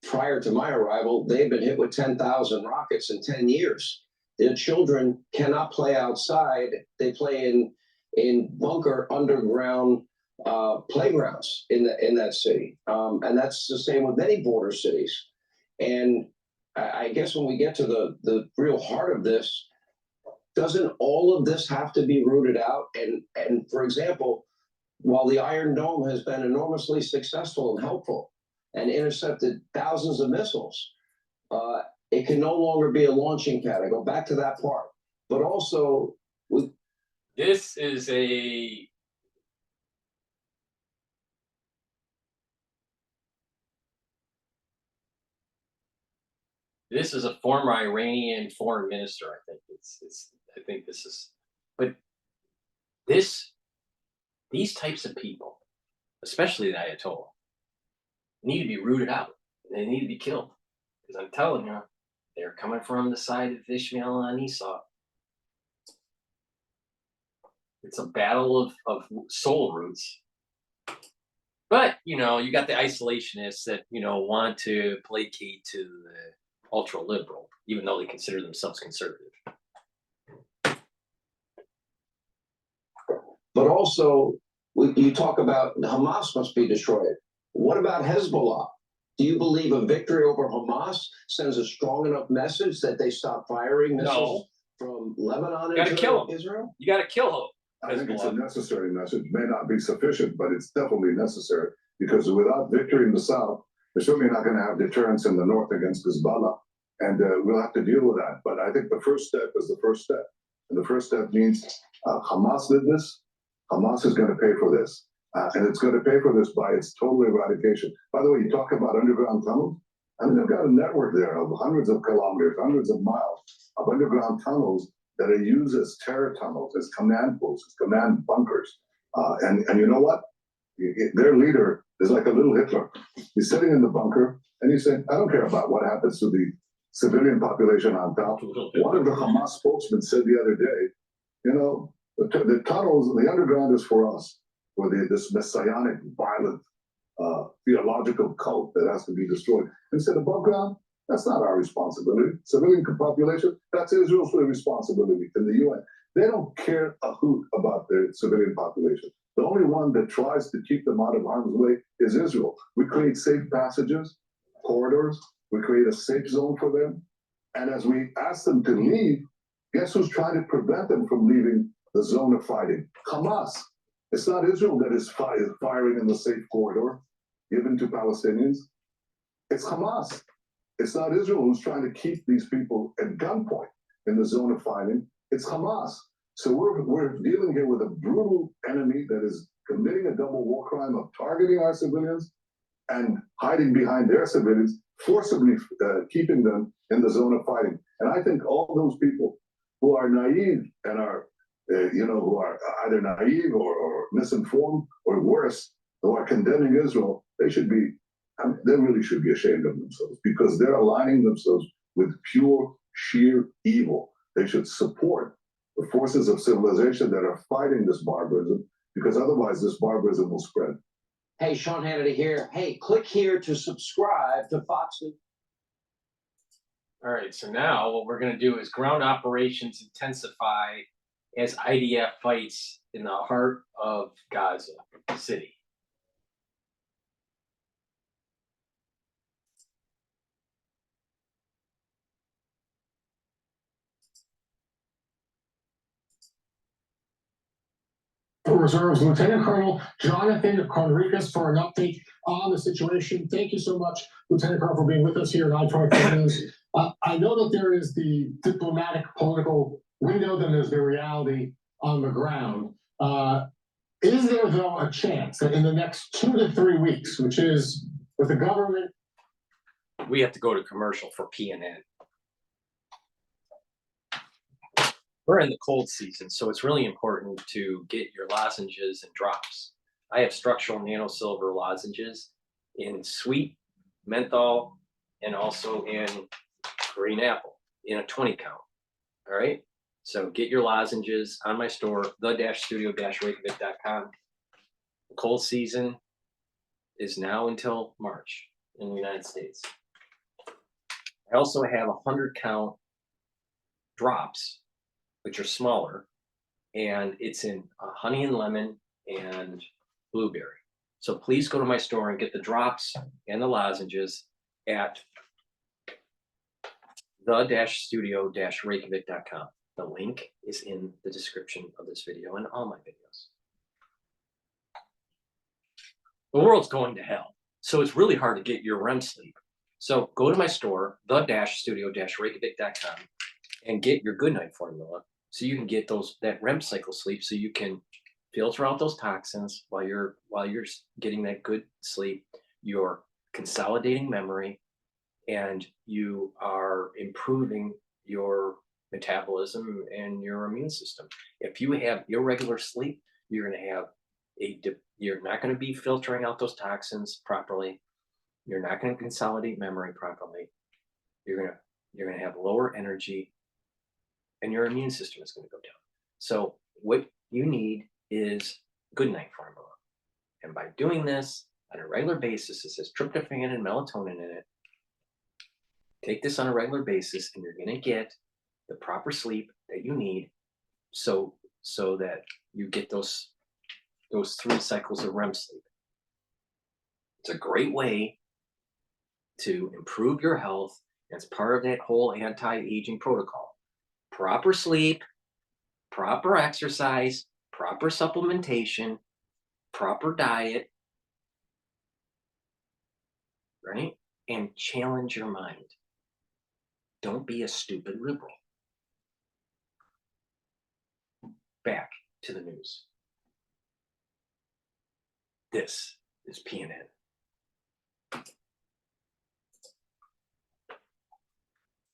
prior to my arrival, they've been hit with 10,000 rockets in 10 years. Their children cannot play outside. They play in bunker underground playgrounds in that city. And that's the same with many border cities. And I guess when we get to the real heart of this, doesn't all of this have to be rooted out? And for example, while the Iron Dome has been enormously successful and helpful and intercepted thousands of missiles, it can no longer be a launching pad. I go back to that part. but also with This is a former Iranian foreign minister. I think I think this is, but these types of people, especially the Ayatollah, need to be rooted out. They need to be killed. Because I'm telling you, they're coming from the side of Ishmael and Esau. It's a battle of soul roots. But, you know, you got the isolationists that, you know, want to placate to the ultra liberal, even though they consider themselves conservative. But also, you talk about Hamas must be destroyed. What about Hezbollah? Do you believe a victory over Hamas sends a strong enough message that they stop firing missiles from Lebanon You gotta into kill them. Israel? You gotta kill them. I think it's a necessary message. May not be sufficient, but it's definitely necessary, because without victory in the south, they're certainly not going to have deterrence in the north against Hezbollah, and we'll have to deal with that. But I think the first step is the first step, and the first step means Hamas did this. Hamas is going to pay for this, and it's going to pay for this by its total eradication. By the way, you talk about underground tunnels. I mean, they've got a network there of hundreds of kilometers, hundreds of miles of underground tunnels that are used as terror tunnels, as command posts, as command bunkers. And you know what? Their leader is like a little Hitler. He's sitting in the bunker and he's saying, I don't care about what happens to the civilian population on top. One of the Hamas spokesmen said the other day, you know, the tunnels, the underground is for us, for this messianic, violent, theological cult that has to be destroyed. And he said, above ground, that's not our responsibility. Civilian population, that's Israel's responsibility in the UN. They don't care a hoot about their civilian population. The only one that tries to keep them out of harm's way is Israel. We create safe passages, corridors. We create a safe zone for them. And as we ask them to leave, guess who's trying to prevent them from leaving the zone of fighting? Hamas. It's not Israel that is firing in the safe corridor given to Palestinians. It's Hamas. It's not Israel who's trying to keep these people at gunpoint in the zone of fighting. It's Hamas. So we're dealing here with a brutal enemy that is committing a double war crime of targeting our civilians and hiding behind their civilians, forcibly keeping them in the zone of fighting. And I think all those people who are naive and are, who are either naive or misinformed or worse, who are condemning Israel, they really should be ashamed of themselves, because they're aligning themselves with pure, sheer evil. They should support the forces of civilization that are fighting this barbarism, because otherwise this barbarism will spread. Hey, Sean Hannity here. Hey, click here to subscribe to Fox News. All right, so now what we're going to do is ground operations intensify as IDF fights in the heart of Gaza City. Reserves Lieutenant Colonel Jonathan Conricus for an update on the situation. Thank you so much, Lieutenant Colonel, for being with us here at I-24 News. I know that there is the diplomatic political window, then there's the reality on the ground. Is there, though, a chance that in the next 2 to 3 weeks, which is with the government... We have to go to commercial for PNN. We're in the cold season, so it's really important to get your lozenges and drops. I have structural nanosilver lozenges in sweet, menthol, and also in green apple in a 20 count. All right, so get your lozenges on my store, the-studio-reykjavik.com. The cold season is now until March in the United States. I also have 100 count drops, which are smaller, and it's in honey and lemon and blueberry. So please go to my store and get the drops and the lozenges at the-studio-reykjavik.com. The link is in the description of this video and all my videos. The world's going to hell, so it's really hard to get your REM sleep. So go to my store, the-studio-reykjavik.com, and get your Good Night formula so you can get that REM cycle sleep, so you can filter out those toxins while you're getting that good sleep. You're consolidating memory, and you are improving your metabolism and your immune system. If you have irregular sleep, you're going to have you're not going to be filtering out those toxins properly. You're not going to consolidate memory properly. You're going to have lower energy, and your immune system is going to go down. So what you need is good night formula. And by doing this on a regular basis, it says tryptophan and melatonin in it. Take this on a regular basis, and you're going to get the proper sleep that you need, so that you get those 3 cycles of REM sleep. It's a great way to improve your health. And it's part of that whole anti-aging protocol. Proper sleep, proper exercise, proper supplementation, proper diet, right? And challenge your mind. Don't be a stupid liberal. Back to the news. This is PNN.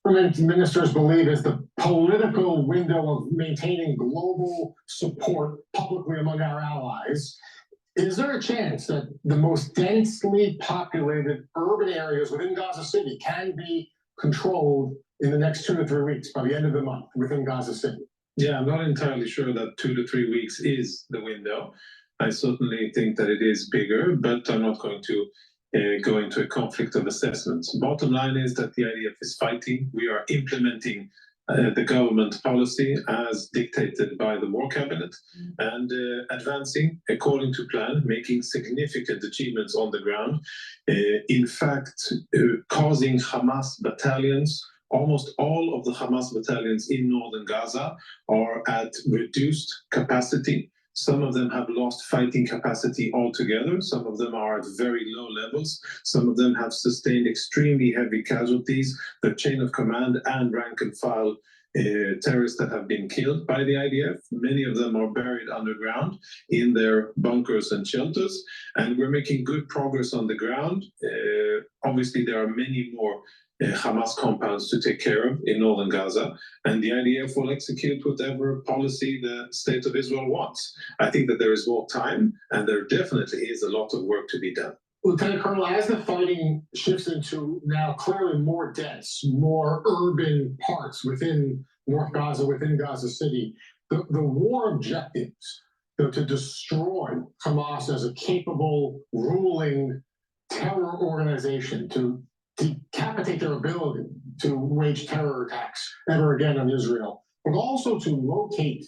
Ministers believe is the political window of maintaining global support publicly among our allies. Is there a chance that the most densely populated urban areas within Gaza City can be controlled in the next 2 to 3 weeks, by the end of the month, within Gaza City? Yeah, I'm not entirely sure that 2 to 3 weeks is the window. I certainly think that it is bigger, but I'm not going to go into a conflict of assessments. Bottom line is that the IDF is fighting. We are implementing the government policy as dictated by the war cabinet, and advancing according to plan, making significant achievements on the ground. In fact, causing Hamas battalions, almost all of the Hamas battalions in northern Gaza are at reduced capacity. Some of them have lost fighting capacity altogether. Some of them are at very low levels. Some of them have sustained extremely heavy casualties. The chain of command and rank and file terrorists that have been killed by the IDF. Many of them are buried underground in their bunkers and shelters. And we're making good progress on the ground. Obviously, there are many more Hamas compounds to take care of in northern Gaza, and the IDF will execute whatever policy the state of Israel wants. I think that there is more time, and there definitely is a lot of work to be done. Lieutenant Colonel, as the fighting shifts into now clearly more dense, more urban parts within North Gaza, within Gaza City, the war objectives to destroy Hamas as a capable, ruling terror organization, to decapitate their ability to wage terror attacks ever again on Israel, but also to locate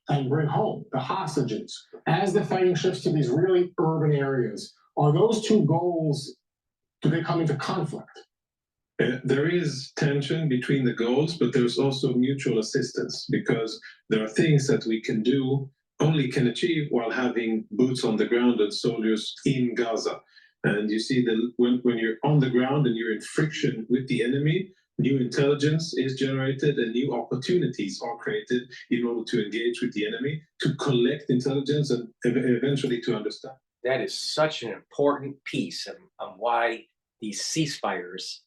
and bring home the hostages. As the fighting shifts to these really urban areas, are those two goals, do they come into conflict? There is tension between the goals, but there's also mutual assistance, because there are things that we can do, only can achieve while having boots on the ground and soldiers in Gaza. And you see that when you're on the ground and you're in friction with the enemy, new intelligence is generated and new opportunities are created in order to engage with the enemy, to collect intelligence and eventually to understand. That is such an important piece of why these ceasefires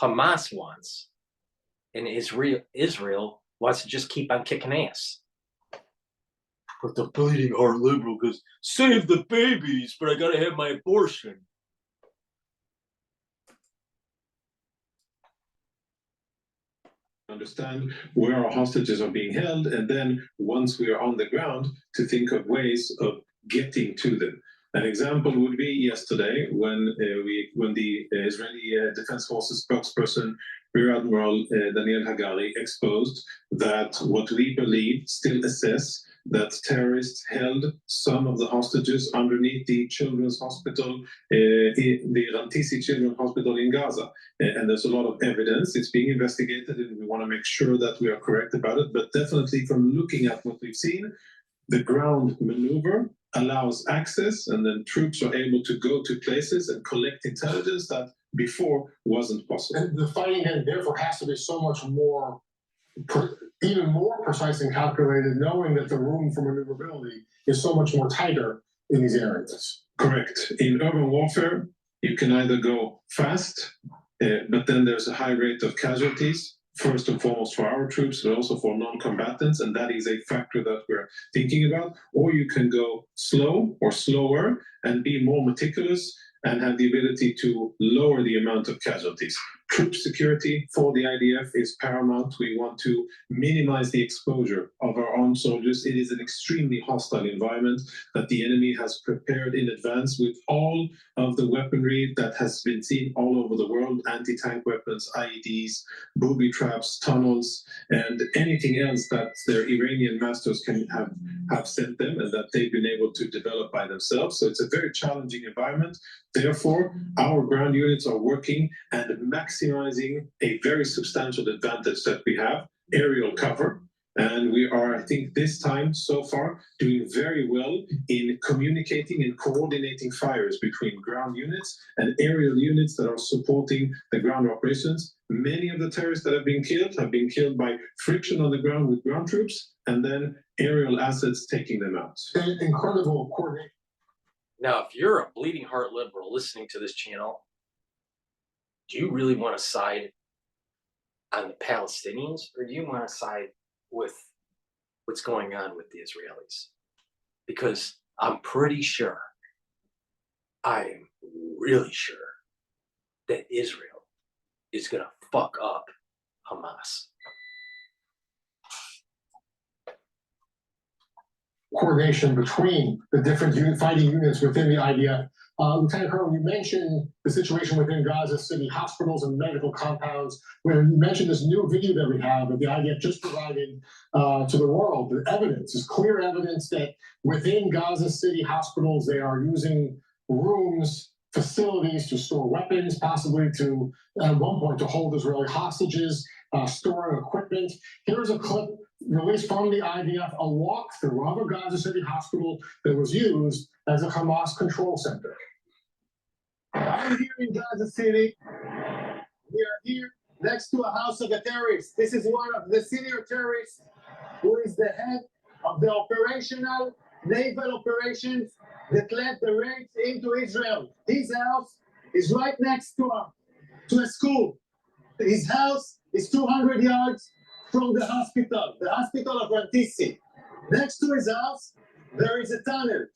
Hamas wants, and Israel wants to just keep on kicking ass. But the bleeding heart liberal goes, save the babies, but I gotta have my abortion. Understand where our hostages are being held, and then once we are on the ground, to think of ways of getting to them. An example would be yesterday when the Israeli Defense Forces spokesperson Rear Admiral Daniel Hagari exposed that what we believe, still assess, that terrorists held some of the hostages underneath the children's hospital, the Rantisi Children's Hospital in Gaza. And there's a lot of evidence. It's being investigated, and we want to make sure that we are correct about it. But definitely from looking at what we've seen, the ground maneuver allows access, and then troops are able to go to places and collect intelligence that before wasn't possible. And the fighting then therefore has to be so much more even more precise and calculated, knowing that the room for maneuverability is so much more tighter in these areas. Correct. In urban warfare, you can either go fast, but then there's a high rate of casualties, first and foremost for our troops, but also for non-combatants, and that is a factor that we're thinking about. Or you can go slow or slower and be more meticulous and have the ability to lower the amount of casualties. Troop security for the IDF is paramount. We want to minimize the exposure of our own soldiers. It is an extremely hostile environment that the enemy has prepared in advance with all of the weaponry that has been seen all over the world, anti-tank weapons, IEDs, booby traps, tunnels, and anything else that their Iranian masters can have sent them and that they've been able to develop by themselves. So it's a very challenging environment. Therefore, our ground units are working and maximizing a very substantial advantage that we have, aerial cover. And we are, I think, this time so far doing very well in communicating and coordinating fires between ground units and aerial units that are supporting the ground operations. Many of the terrorists that have been killed by friction on the ground with ground troops and then aerial assets taking them out. Incredible coordination. Now, if you're a bleeding heart liberal listening to this channel, do you really want to side on the Palestinians, or do you want to side with what's going on with the Israelis? Because I'm pretty sure, I am really sure, that Israel is going to fuck up Hamas. Coordination between the different fighting units within the IDF. Lieutenant Colonel, you mentioned the situation within Gaza City, hospitals and medical compounds. When you mentioned this new video that we have that the IDF just provided to the world, the evidence is clear evidence that within Gaza City hospitals, they are using rooms, facilities to store weapons, possibly to, at one point, to hold Israeli hostages, storing equipment. Here's a clip released from the IDF, a walkthrough of a Gaza City hospital that was used as a Hamas control center. I'm here in Gaza City. We are here next to a house of a terrorist. This is one of the senior terrorists who is the head of the operational naval operations that led the raids into Israel. His house is right next to a school. His house is 200 yards from the hospital of Rantisi. Next to his house, there is a tunnel.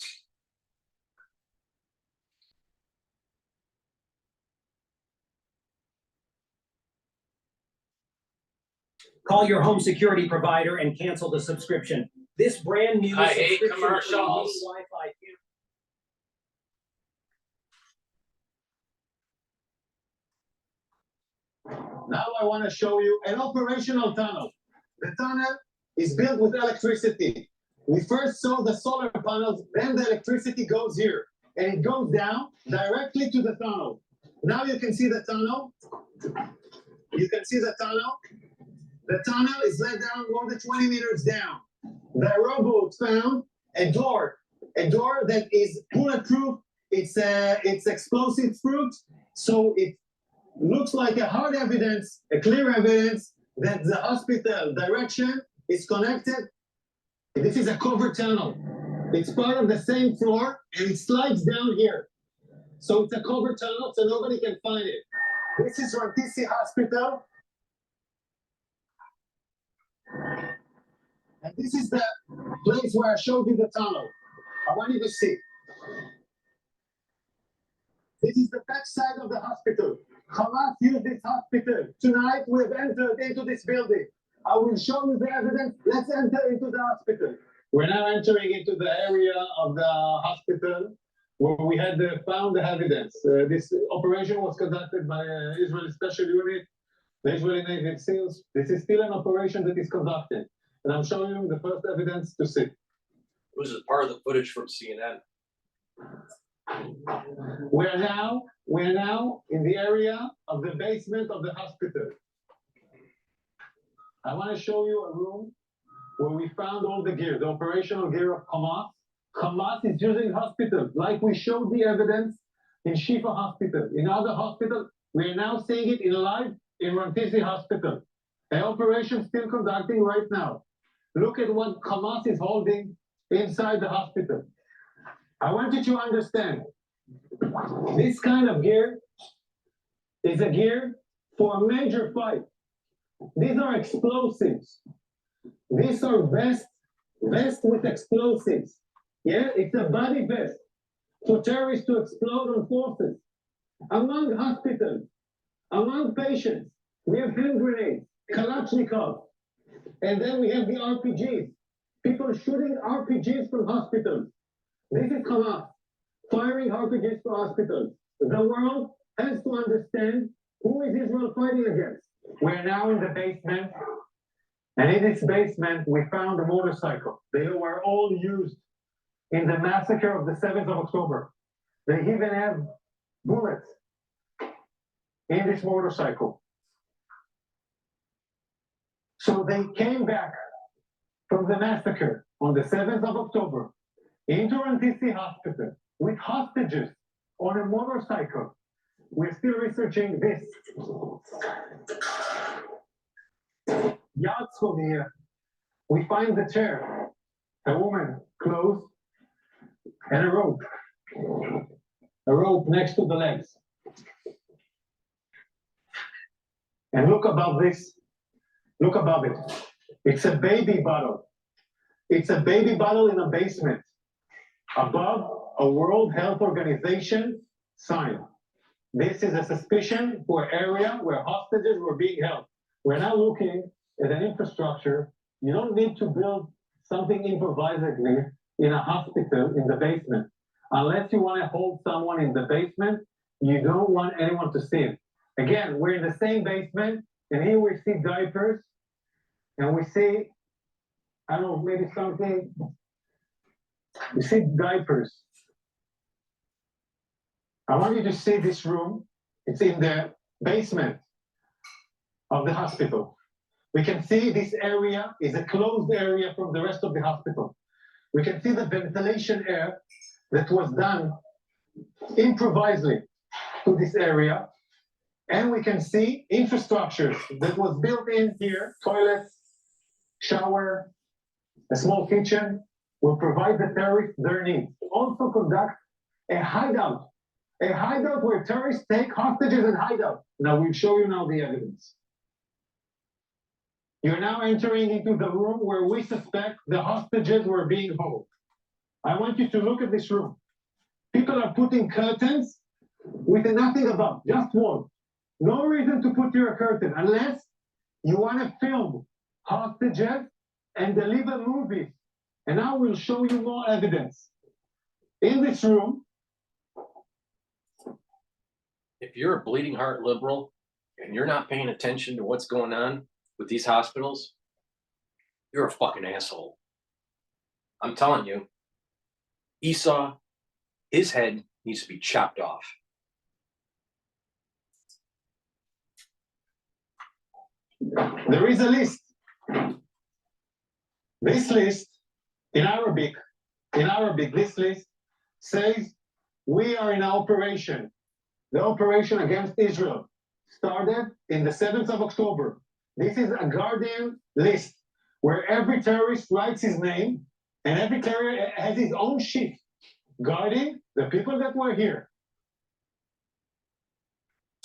Call your home security provider and cancel the subscription. This brand new I hate subscription commercials. Wi-Fi. Now I want to show you an operational tunnel. The tunnel is built with electricity. We first saw the solar panels, then the electricity goes here, and it goes down directly to the tunnel. Now you can see the tunnel. You can see the tunnel. The tunnel is let down more than 20 meters down. The robot found a door that is bulletproof. It's explosive proof, so it looks like a hard evidence, a clear evidence that the hospital direction is connected. This is a covered tunnel. It's part of the same floor and it slides down here. So it's a covered tunnel so nobody can find it. This is Rantisi Hospital. And this is the place where I showed you the tunnel. I want you to see. This is the back side of the hospital. Hamas used this hospital. Tonight we have entered into this building. I will show you the evidence. Let's enter into the hospital. We're now entering into the area of the hospital where we had found the evidence. This operation was conducted by Israeli Special Unit, the Israeli Navy SEALs. This is still an operation that is conducted. And I'm showing you the first evidence to see. This is part of the footage from CNN. We're now in the area of the basement of the hospital. I want to show you a room where we found all the gear, the operational gear of Hamas. Hamas is using hospitals, like we showed the evidence in Shifa Hospital. In other hospitals, we are now seeing it in live in Rantisi Hospital. An operation still conducting right now. Look at what Hamas is holding inside the hospital. I want you to understand, this kind of gear is a gear for a major fight. These are explosives. These are vests with explosives. Yeah, it's a body vest for terrorists to explode on forces. Among hospitals, among patients, we have hand grenades, Kalashnikov, and then we have the RPGs. People shooting RPGs from hospitals. This is Hamas firing RPGs for hospitals. The world has to understand who is Israel fighting against. We're now in the basement, and in this basement, we found a motorcycle. They were all used in the massacre of the 7th of October. They even have bullets in this motorcycle. So they came back from the massacre on the 7th of October into Rantisi Hospital with hostages on a motorcycle. We're still researching this. Yards from here, we find the chair, a woman, clothes, and a rope. A rope next to the legs. And look above this. Look above it. It's a baby bottle. It's a baby bottle in a basement. Above a World Health Organization sign. This is a suspicion for an area where hostages were being held. We're now looking at an infrastructure. You don't need to build something improvisedly in a hospital in the basement. Unless you want to hold someone in the basement, you don't want anyone to see it. Again, we're in the same basement, and here we see diapers, and we see, I don't know, maybe something. We see diapers. I want you to see this room. It's in the basement of the hospital. We can see this area is a closed area from the rest of the hospital. We can see the ventilation air that was done improvisedly to this area. And we can see infrastructure that was built in here, toilets, shower, a small kitchen, will provide the terrorists their needs. Also conduct a hideout where terrorists take hostages and hide out. Now we'll show you now the evidence. You're now entering into the room where we suspect the hostages were being held. I want you to look at this room. People are putting curtains with nothing above, just walls. No reason to put your curtain unless you want to film hostages and deliver movies. And now we'll show you more evidence. In this room, if you're a bleeding heart liberal and you're not paying attention to what's going on with these hospitals, you're a fucking asshole. I'm telling you, Esau, his head needs to be chopped off. There is a list. This list, in Arabic, this list says we are in an operation. The operation against Israel started in the 7th of October. This is a Guardian list where every terrorist writes his name and every terrorist has his own sheet guarding the people that were here.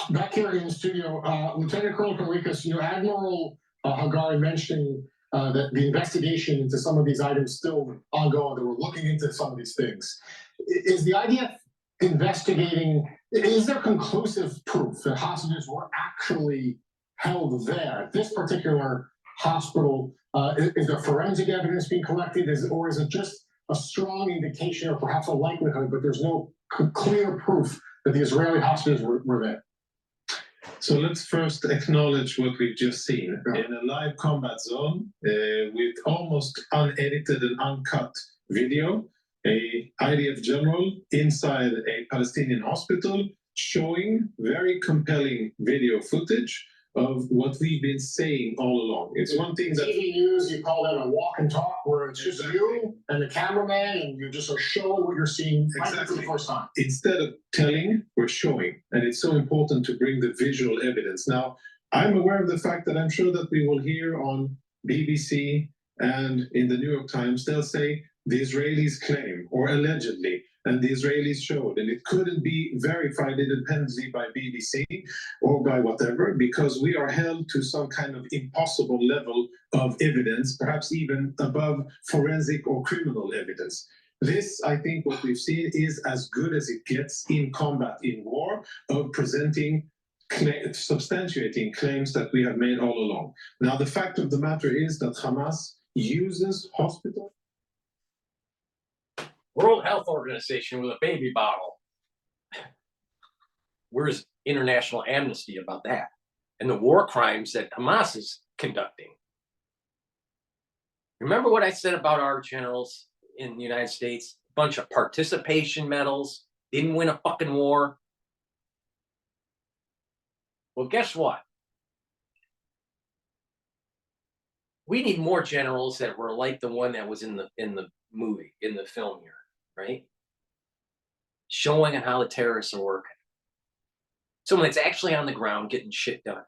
Back here in the studio, Lieutenant Colonel Conricus, Admiral Hagari mentioned that the investigation into some of these items still ongoing, that we're looking into some of these things. Is the IDF investigating, is there conclusive proof that hostages were actually held there? This particular hospital, is there forensic evidence being collected, or is it just a strong indication or perhaps a likelihood, but there's no clear proof that the Israeli hostages were there? So let's first acknowledge what we've just seen. In a live combat zone with almost unedited and uncut video, a IDF general inside a Palestinian hospital showing very compelling video footage of what we've been saying all along. It's one thing that TV news, you call that a walk and talk, where it's just you and the cameraman, and you just are showing what you're seeing right for the first time. Instead of telling, we're showing. And it's so important to bring the visual evidence. Now, I'm aware of the fact that I'm sure that we will hear on BBC and in the New York Times, they'll say the Israelis claim or allegedly, and the Israelis showed, and it couldn't be verified independently by BBC or by whatever, because we are held to some kind of impossible level of evidence, perhaps even above forensic or criminal evidence. This, I think, what we've seen is as good as it gets in combat, in war, of presenting, substantiating claims that we have made all along. Now, the fact of the matter is that Hamas uses hospitals. World Health Organization with a baby bottle. Where's international amnesty about that? And the war crimes that Hamas is conducting. Remember what I said about our generals in the United States? A bunch of participation medals, didn't win a fucking war. Well, guess what? We need more generals that were like the one that was in the movie, in the film here, right? Showing how the terrorists are working. Someone that's actually on the ground getting shit done.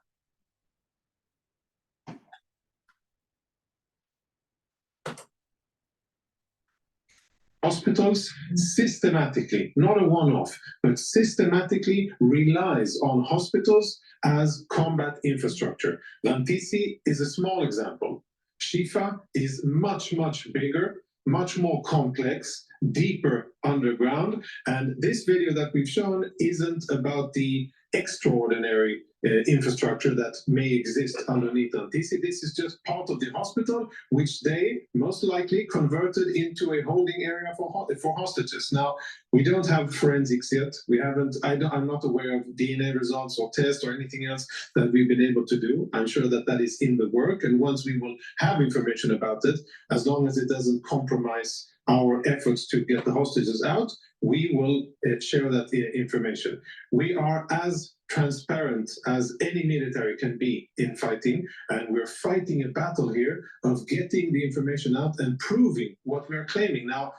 Hospitals systematically, not a one-off, but systematically relies on hospitals as combat infrastructure. Lantisi is a small example. Shifa is much, much bigger, much more complex, deeper underground. And this video that we've shown isn't about the extraordinary infrastructure that may exist underneath Lantisi. This is just part of the hospital, which they most likely converted into a holding area for hostages. Now, we don't have forensics yet. We haven't. I'm not aware of DNA results or tests or anything else that we've been able to do. I'm sure that that is in the work, and once we will have information about it, as long as it doesn't compromise our efforts to get the hostages out, we will share that information. We are as transparent as any military can be in fighting, and we're fighting a battle here of getting the information out and proving what we're claiming. Now,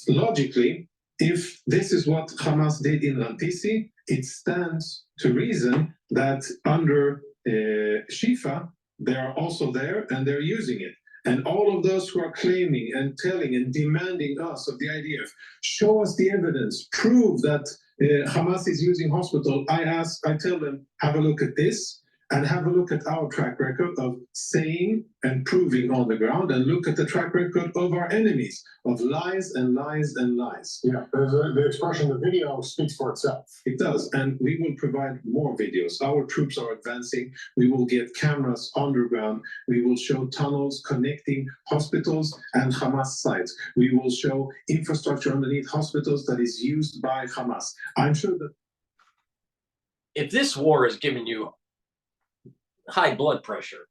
logically, if this is what Hamas did in Lantisi, it stands to reason that under Shifa, they are also there and they're using it. And all of those who are claiming and telling and demanding us of the IDF, show us the evidence, prove that Hamas is using hospital. I tell them, have a look at this and have a look at our track record of saying and proving on the ground, and look at the track record of our enemies of lies and lies and lies. Yeah, the expression, the video speaks for itself. It does, and we will provide more videos. Our troops are advancing. We will get cameras underground. We will show tunnels connecting hospitals and Hamas sites. We will show infrastructure underneath hospitals that is used by Hamas. I'm sure that if this war is giving you high blood pressure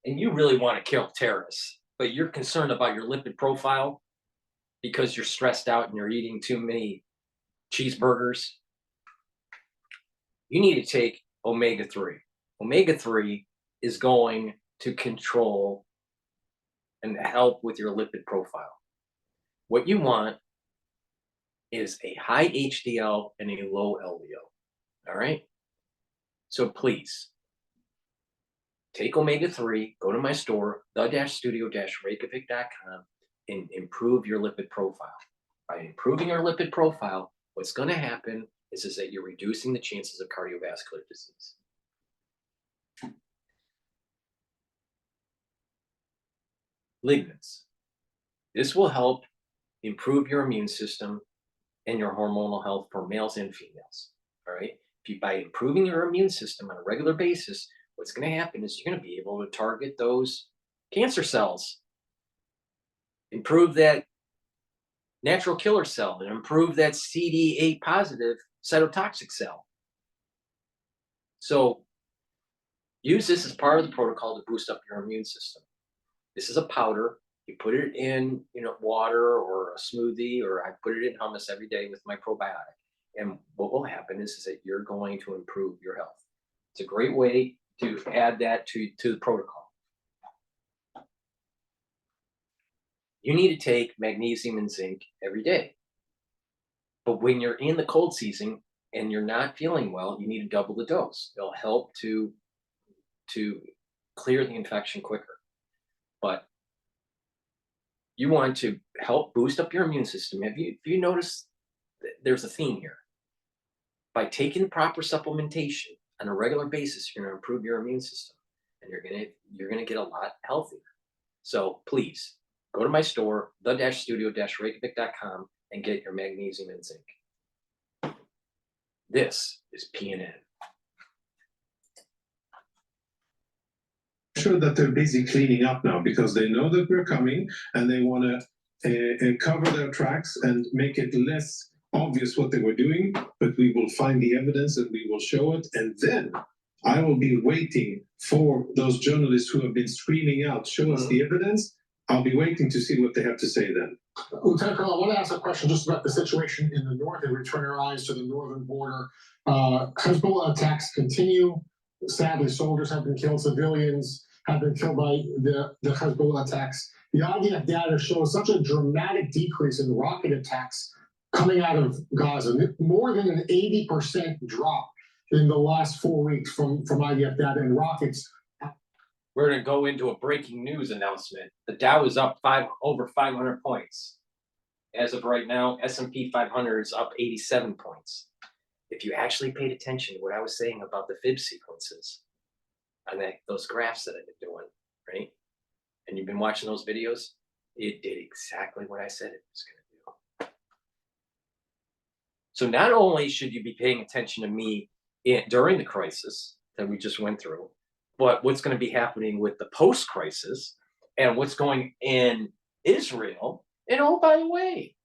and you really want to kill terrorists, but you're concerned about your lipid profile because you're stressed out and you're eating too many cheeseburgers, you need to take omega-3. Omega-3 is going to control and help with your lipid profile. What you want is a high HDL and a low LDL. All right? So please, take omega-3, go to my store, the-studio-reykjavik.com, and improve your lipid profile. By improving your lipid profile, what's going to happen is that you're reducing the chances of cardiovascular disease. Lignans. This will help improve your immune system and your hormonal health for males and females. All right? By improving your immune system on a regular basis, what's going to happen is you're going to be able to target those cancer cells, improve that natural killer cell, and improve that CD8 positive cytotoxic cell. So use this as part of the protocol to boost up your immune system. This is a powder. You put it in water or a smoothie, or I put it in hummus every day with my probiotic. And what will happen is that you're going to improve your health. It's a great way to add that to the protocol. You need to take magnesium and zinc every day. But when you're in the cold season and you're not feeling well, you need to double the dose. It'll help to to clear the infection quicker. But you want to help boost up your immune system. Have you noticed there's a theme here? By taking the proper supplementation on a regular basis, you're going to improve your immune system, and you're gonna get a lot healthier. So please go to my store, the-studio-regev.com, and get your magnesium and zinc. This is PNN. Sure that they're busy cleaning up now because they know that we're coming and they want to cover their tracks and make it less obvious what they were doing, but we will find the evidence and we will show it. And then I will be waiting for those journalists who have been screaming out, show us the evidence. I'll be waiting to see what they have to say then. Lieutenant Colonel, I want to ask a question just about the situation in the north and return our eyes to the northern border. Hezbollah attacks continue. Sadly, soldiers have been killed, civilians have been killed by the Hezbollah attacks. The IDF data shows such a dramatic decrease in rocket attacks coming out of Gaza, more than an 80% drop in the last 4 weeks from IDF data and rockets. We're going to go into a breaking news announcement. The Dow is up over 500 points. As of right now, S&P 500 is up 87 points. If you actually paid attention to what I was saying about the fib sequences on those graphs that I've been doing, right? And you've been watching those videos, it did exactly what I said it was going to do. So not only should you be paying attention to me during the crisis that we just went through, but what's going to be happening with the post-crisis and what's going in Israel. And oh, by the way,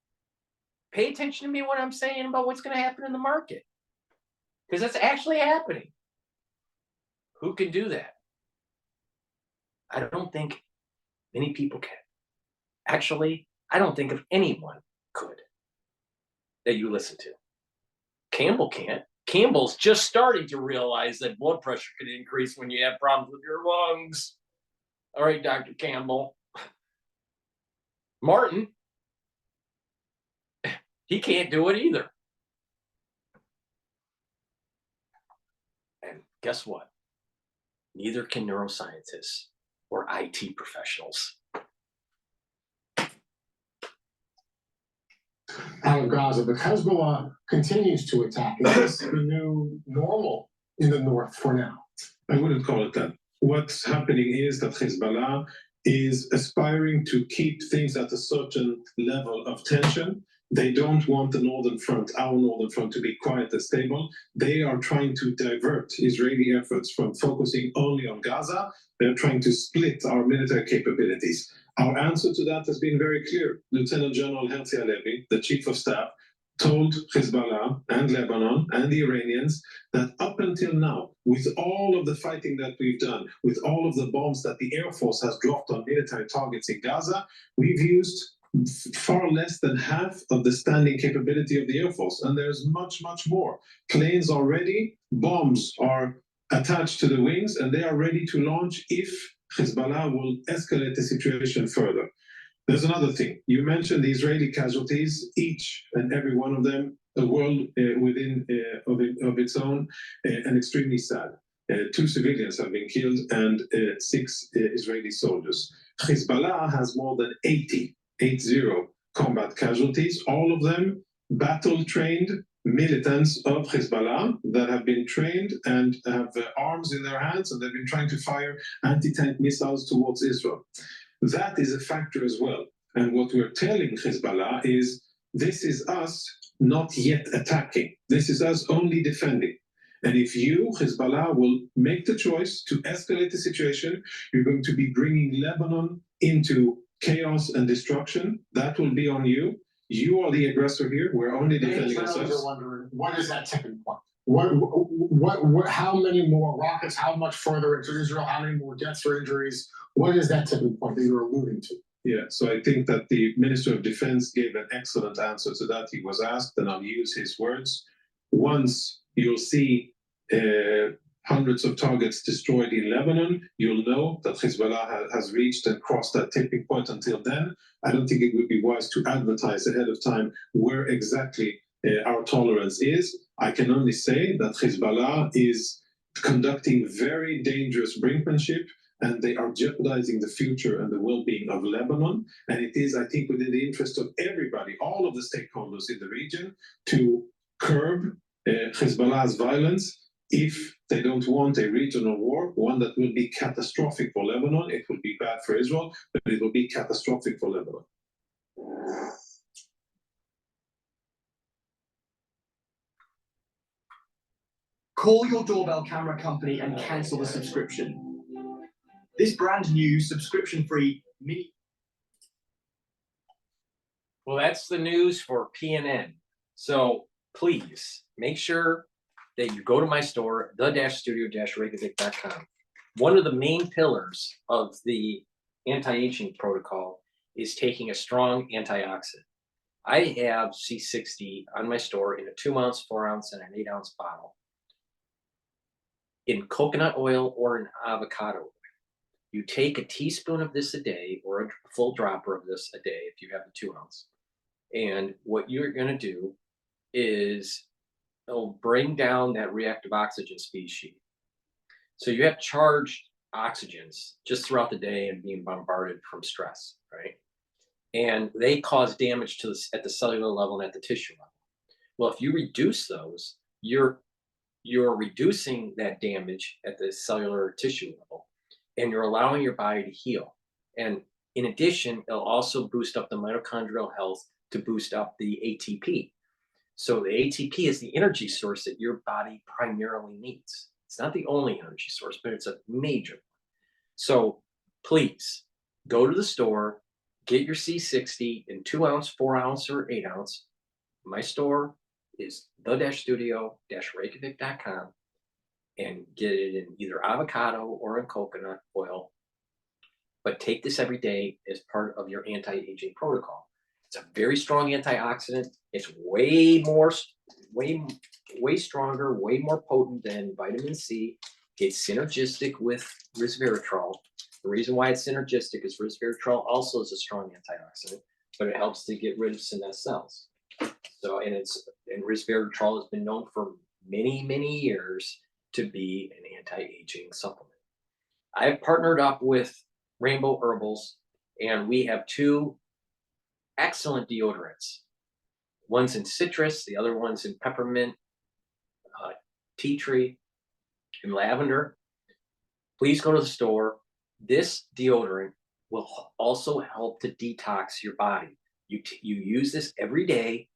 pay attention to me what I'm saying about what's going to happen in the market. Because that's actually happening. Who can do that? I don't think many people can. Actually, I don't think of anyone could that you listen to. Campbell can't. Campbell's just starting to realize that blood pressure can increase when you have problems with your lungs. All right, Dr. Campbell. Martin, he can't do it either. And guess what? Neither can neuroscientists or IT professionals. Out of Gaza, but Hezbollah continues to attack. Is this the new normal in the north for now? I wouldn't call it that. What's happening is that Hezbollah is aspiring to keep things at a certain level of tension. They don't want the northern front, our northern front, to be quiet and stable. They are trying to divert Israeli efforts from focusing only on Gaza. They're trying to split our military capabilities. Our answer to that has been very clear. Lieutenant General Herzi Halevi, the chief of staff, told Hezbollah and Lebanon and the Iranians that up until now, with all of the fighting that we've done, with all of the bombs that the Air Force has dropped on military targets in Gaza, we've used far less than half of the standing capability of the Air Force. And there's much, much more. Planes are ready, bombs are attached to the wings, and they are ready to launch if Hezbollah will escalate the situation further. There's another thing. You mentioned the Israeli casualties, each and every one of them, a world within of its own, and extremely sad. 2 civilians have been killed and 6 Israeli soldiers. Hezbollah has more than 80 combat casualties, all of them battle-trained militants of Hezbollah that have been trained and have arms in their hands, and they've been trying to fire anti-tank missiles towards Israel. That is a factor as well. And what we're telling Hezbollah is, this is us not yet attacking. This is us only defending. And if you, Hezbollah, will make the choice to escalate the situation, you're going to be bringing Lebanon into chaos and destruction. That will be on you. You are the aggressor here. We're only defending ourselves. Are wondering, what is that tipping point? What, how many more rockets, how much further into Israel, how many more deaths or injuries? What is that tipping point that you're alluding to? Yeah, so I think that the Minister of Defense gave an excellent answer to that. He was asked, and I'll use his words. Once you'll see hundreds of targets destroyed in Lebanon, you'll know that Hezbollah has reached and crossed that tipping point. Until then, I don't think it would be wise to advertise ahead of time where exactly our tolerance is. I can only say that Hezbollah is conducting very dangerous brinkmanship, and they are jeopardizing the future and the well-being of Lebanon. And it is, I think, within the interest of everybody, all of the stakeholders in the region, to curb Hezbollah's violence. If they don't want a regional war, one that will be catastrophic for Lebanon, it will be bad for Israel, but it will be catastrophic for Lebanon. Call your doorbell camera company and cancel the subscription. This brand new subscription-free mini. Well, that's the news for PNN. So please make sure that you go to my store, the-studio-regev.com. One of the main pillars of the anti-aging protocol is taking a strong antioxidant. I have C60 on my store in a 2-ounce, 4-ounce, and an 8-ounce bottle, in coconut oil or in avocado oil. You take a teaspoon of this a day, or a full dropper of this a day if you have the 2-ounce. And what you're going to do is it'll bring down that reactive oxygen species. So you have charged oxygens just throughout the day and being bombarded from stress, right? And they cause damage to at the cellular level and at the tissue level. Well, if you reduce those, you're reducing that damage at the cellular tissue level, and you're allowing your body to heal. And in addition, it'll also boost up the mitochondrial health to boost up the ATP. So the ATP is the energy source that your body primarily needs. It's not the only energy source, but it's a major one. So please go to the store, get your C60 in 2-ounce, 4-ounce, or 8-ounce. My store is the-studio-regev.com, and get it in either avocado or in coconut oil. But take this every day as part of your anti-aging protocol. It's a very strong antioxidant. It's way stronger, way more potent than vitamin C. It's synergistic with resveratrol. The reason why it's synergistic is resveratrol also is a strong antioxidant, but it helps to get rid of senescent cells. So, and resveratrol has been known for many, many years to be an anti-aging supplement. I have partnered up with Rainbow Herbals, and we have 2 excellent deodorants. One's in citrus, the other one's in peppermint, tea tree, and lavender. Please go to the store. This deodorant will also help to detox your body. You use this every day.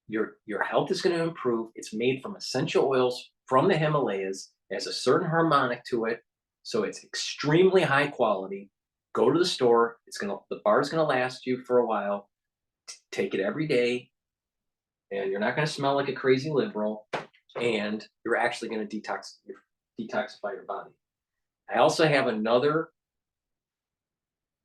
Your health is going to improve. It's made from essential oils from the Himalayas. It has a certain harmonic to it, so it's extremely high quality. Go to the store. The bar is going to last you for a while. Take it every day, and you're not going to smell like a crazy liberal, and you're actually going to detoxify your body. I also have another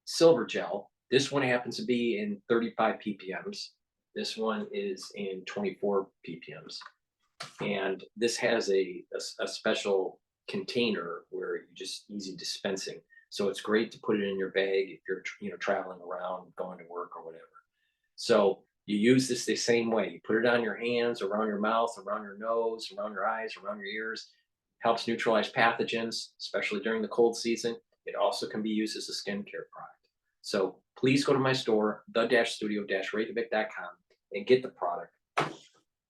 silver gel. This one happens to be in 35 ppms. This one is in 24 ppms. And this has a special container where you just easy dispensing. So it's great to put it in your bag if you're traveling around, going to work or whatever. So you use this the same way. You put it on your hands, around your mouth, around your nose, around your eyes, around your ears. Helps neutralize pathogens, especially during the cold season. It also can be used as a skincare product. So please go to my store, the-studio-regev.com, and get the product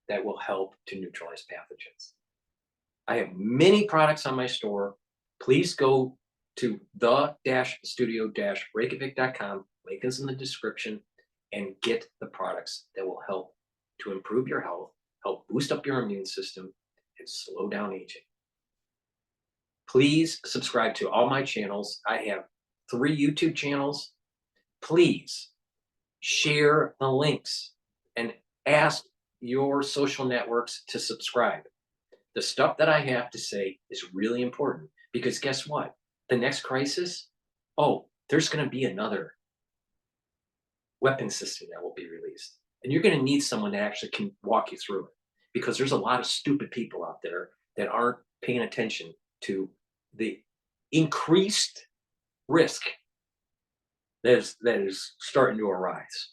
that will help to neutralize pathogens. I have many products on my store. Please go to the-studio-regev.com, link is in the description, and get the products that will help to improve your health, help boost up your immune system, and slow down aging. Please subscribe to all my channels. I have 3 YouTube channels. Please share the links and ask your social networks to subscribe. The stuff that I have to say is really important, because guess what? The next crisis, there's going to be another weapon system that will be released. And you're going to need someone that actually can walk you through it, because there's a lot of stupid people out there that aren't paying attention to the increased risk that is starting to arise.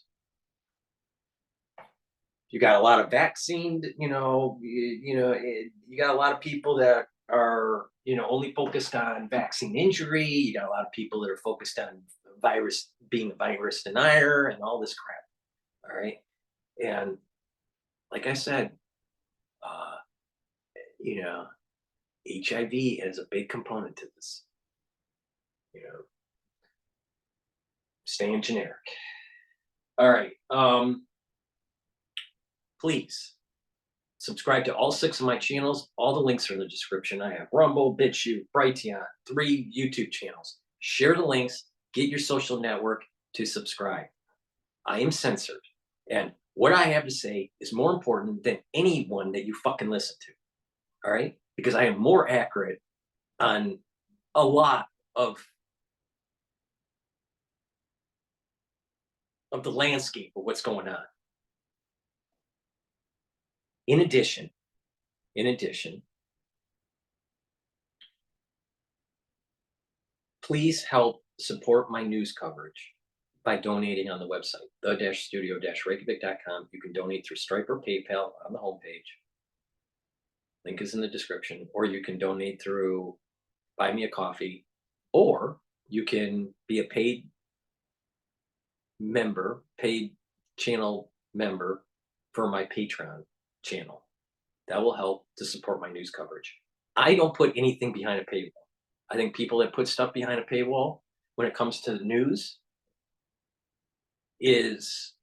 You got a lot of vaccinated, you got a lot of people that are, you know, only focused on vaccine injury. You got a lot of people that are focused on virus, being a virus denier and all this crap. All right. And like I said, you know, HIV is a big component to this. You know, staying generic. All right. Please subscribe to all 6 of my channels. All the links are in the description. I have Rumble, Bitchute, Brighteon, 3 YouTube channels. Share the links. Get your social network to subscribe. I am censored. And what I have to say is more important than anyone that you fucking listen to. All right? Because I am more accurate on a lot of the landscape of what's going on. In addition, please help support my news coverage by donating on the website, the-studio-regev.com. You can donate through Stripe or PayPal on the homepage. Link is in the description. Or you can donate through Buy Me a Coffee, or you can be a paid channel member for my Patreon channel. That will help to support my news coverage. I don't put anything behind a paywall. I think people that put stuff behind a paywall when it comes to the news it's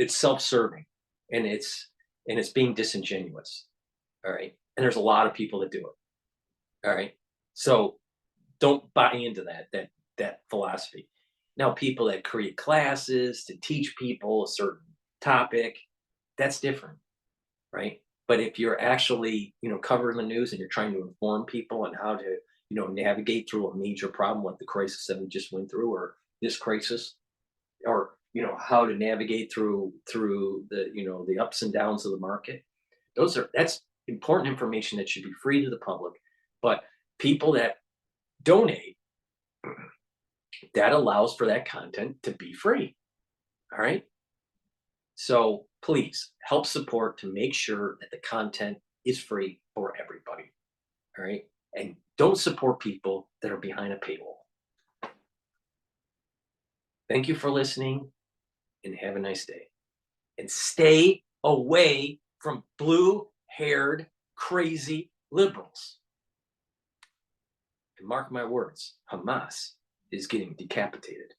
self-serving, and it's being disingenuous. All right. And there's a lot of people that do it. All right. So don't buy into that philosophy. Now, people that create classes to teach people a certain topic, that's different, right? But if you're actually, you know, covering the news and you're trying to inform people on how to, you know, navigate through a major problem like the crisis that we just went through, or this crisis, or, you know, how to navigate through the, you know, the ups and downs of the market, that's important information that should be free to the public. But people that donate, that allows for that content to be free. All right. So please help support to make sure that the content is free for everybody. All right. And don't support people that are behind a paywall. Thank you for listening, and have a nice day. And stay away from blue-haired, crazy liberals. And mark my words, Hamas is getting decapitated.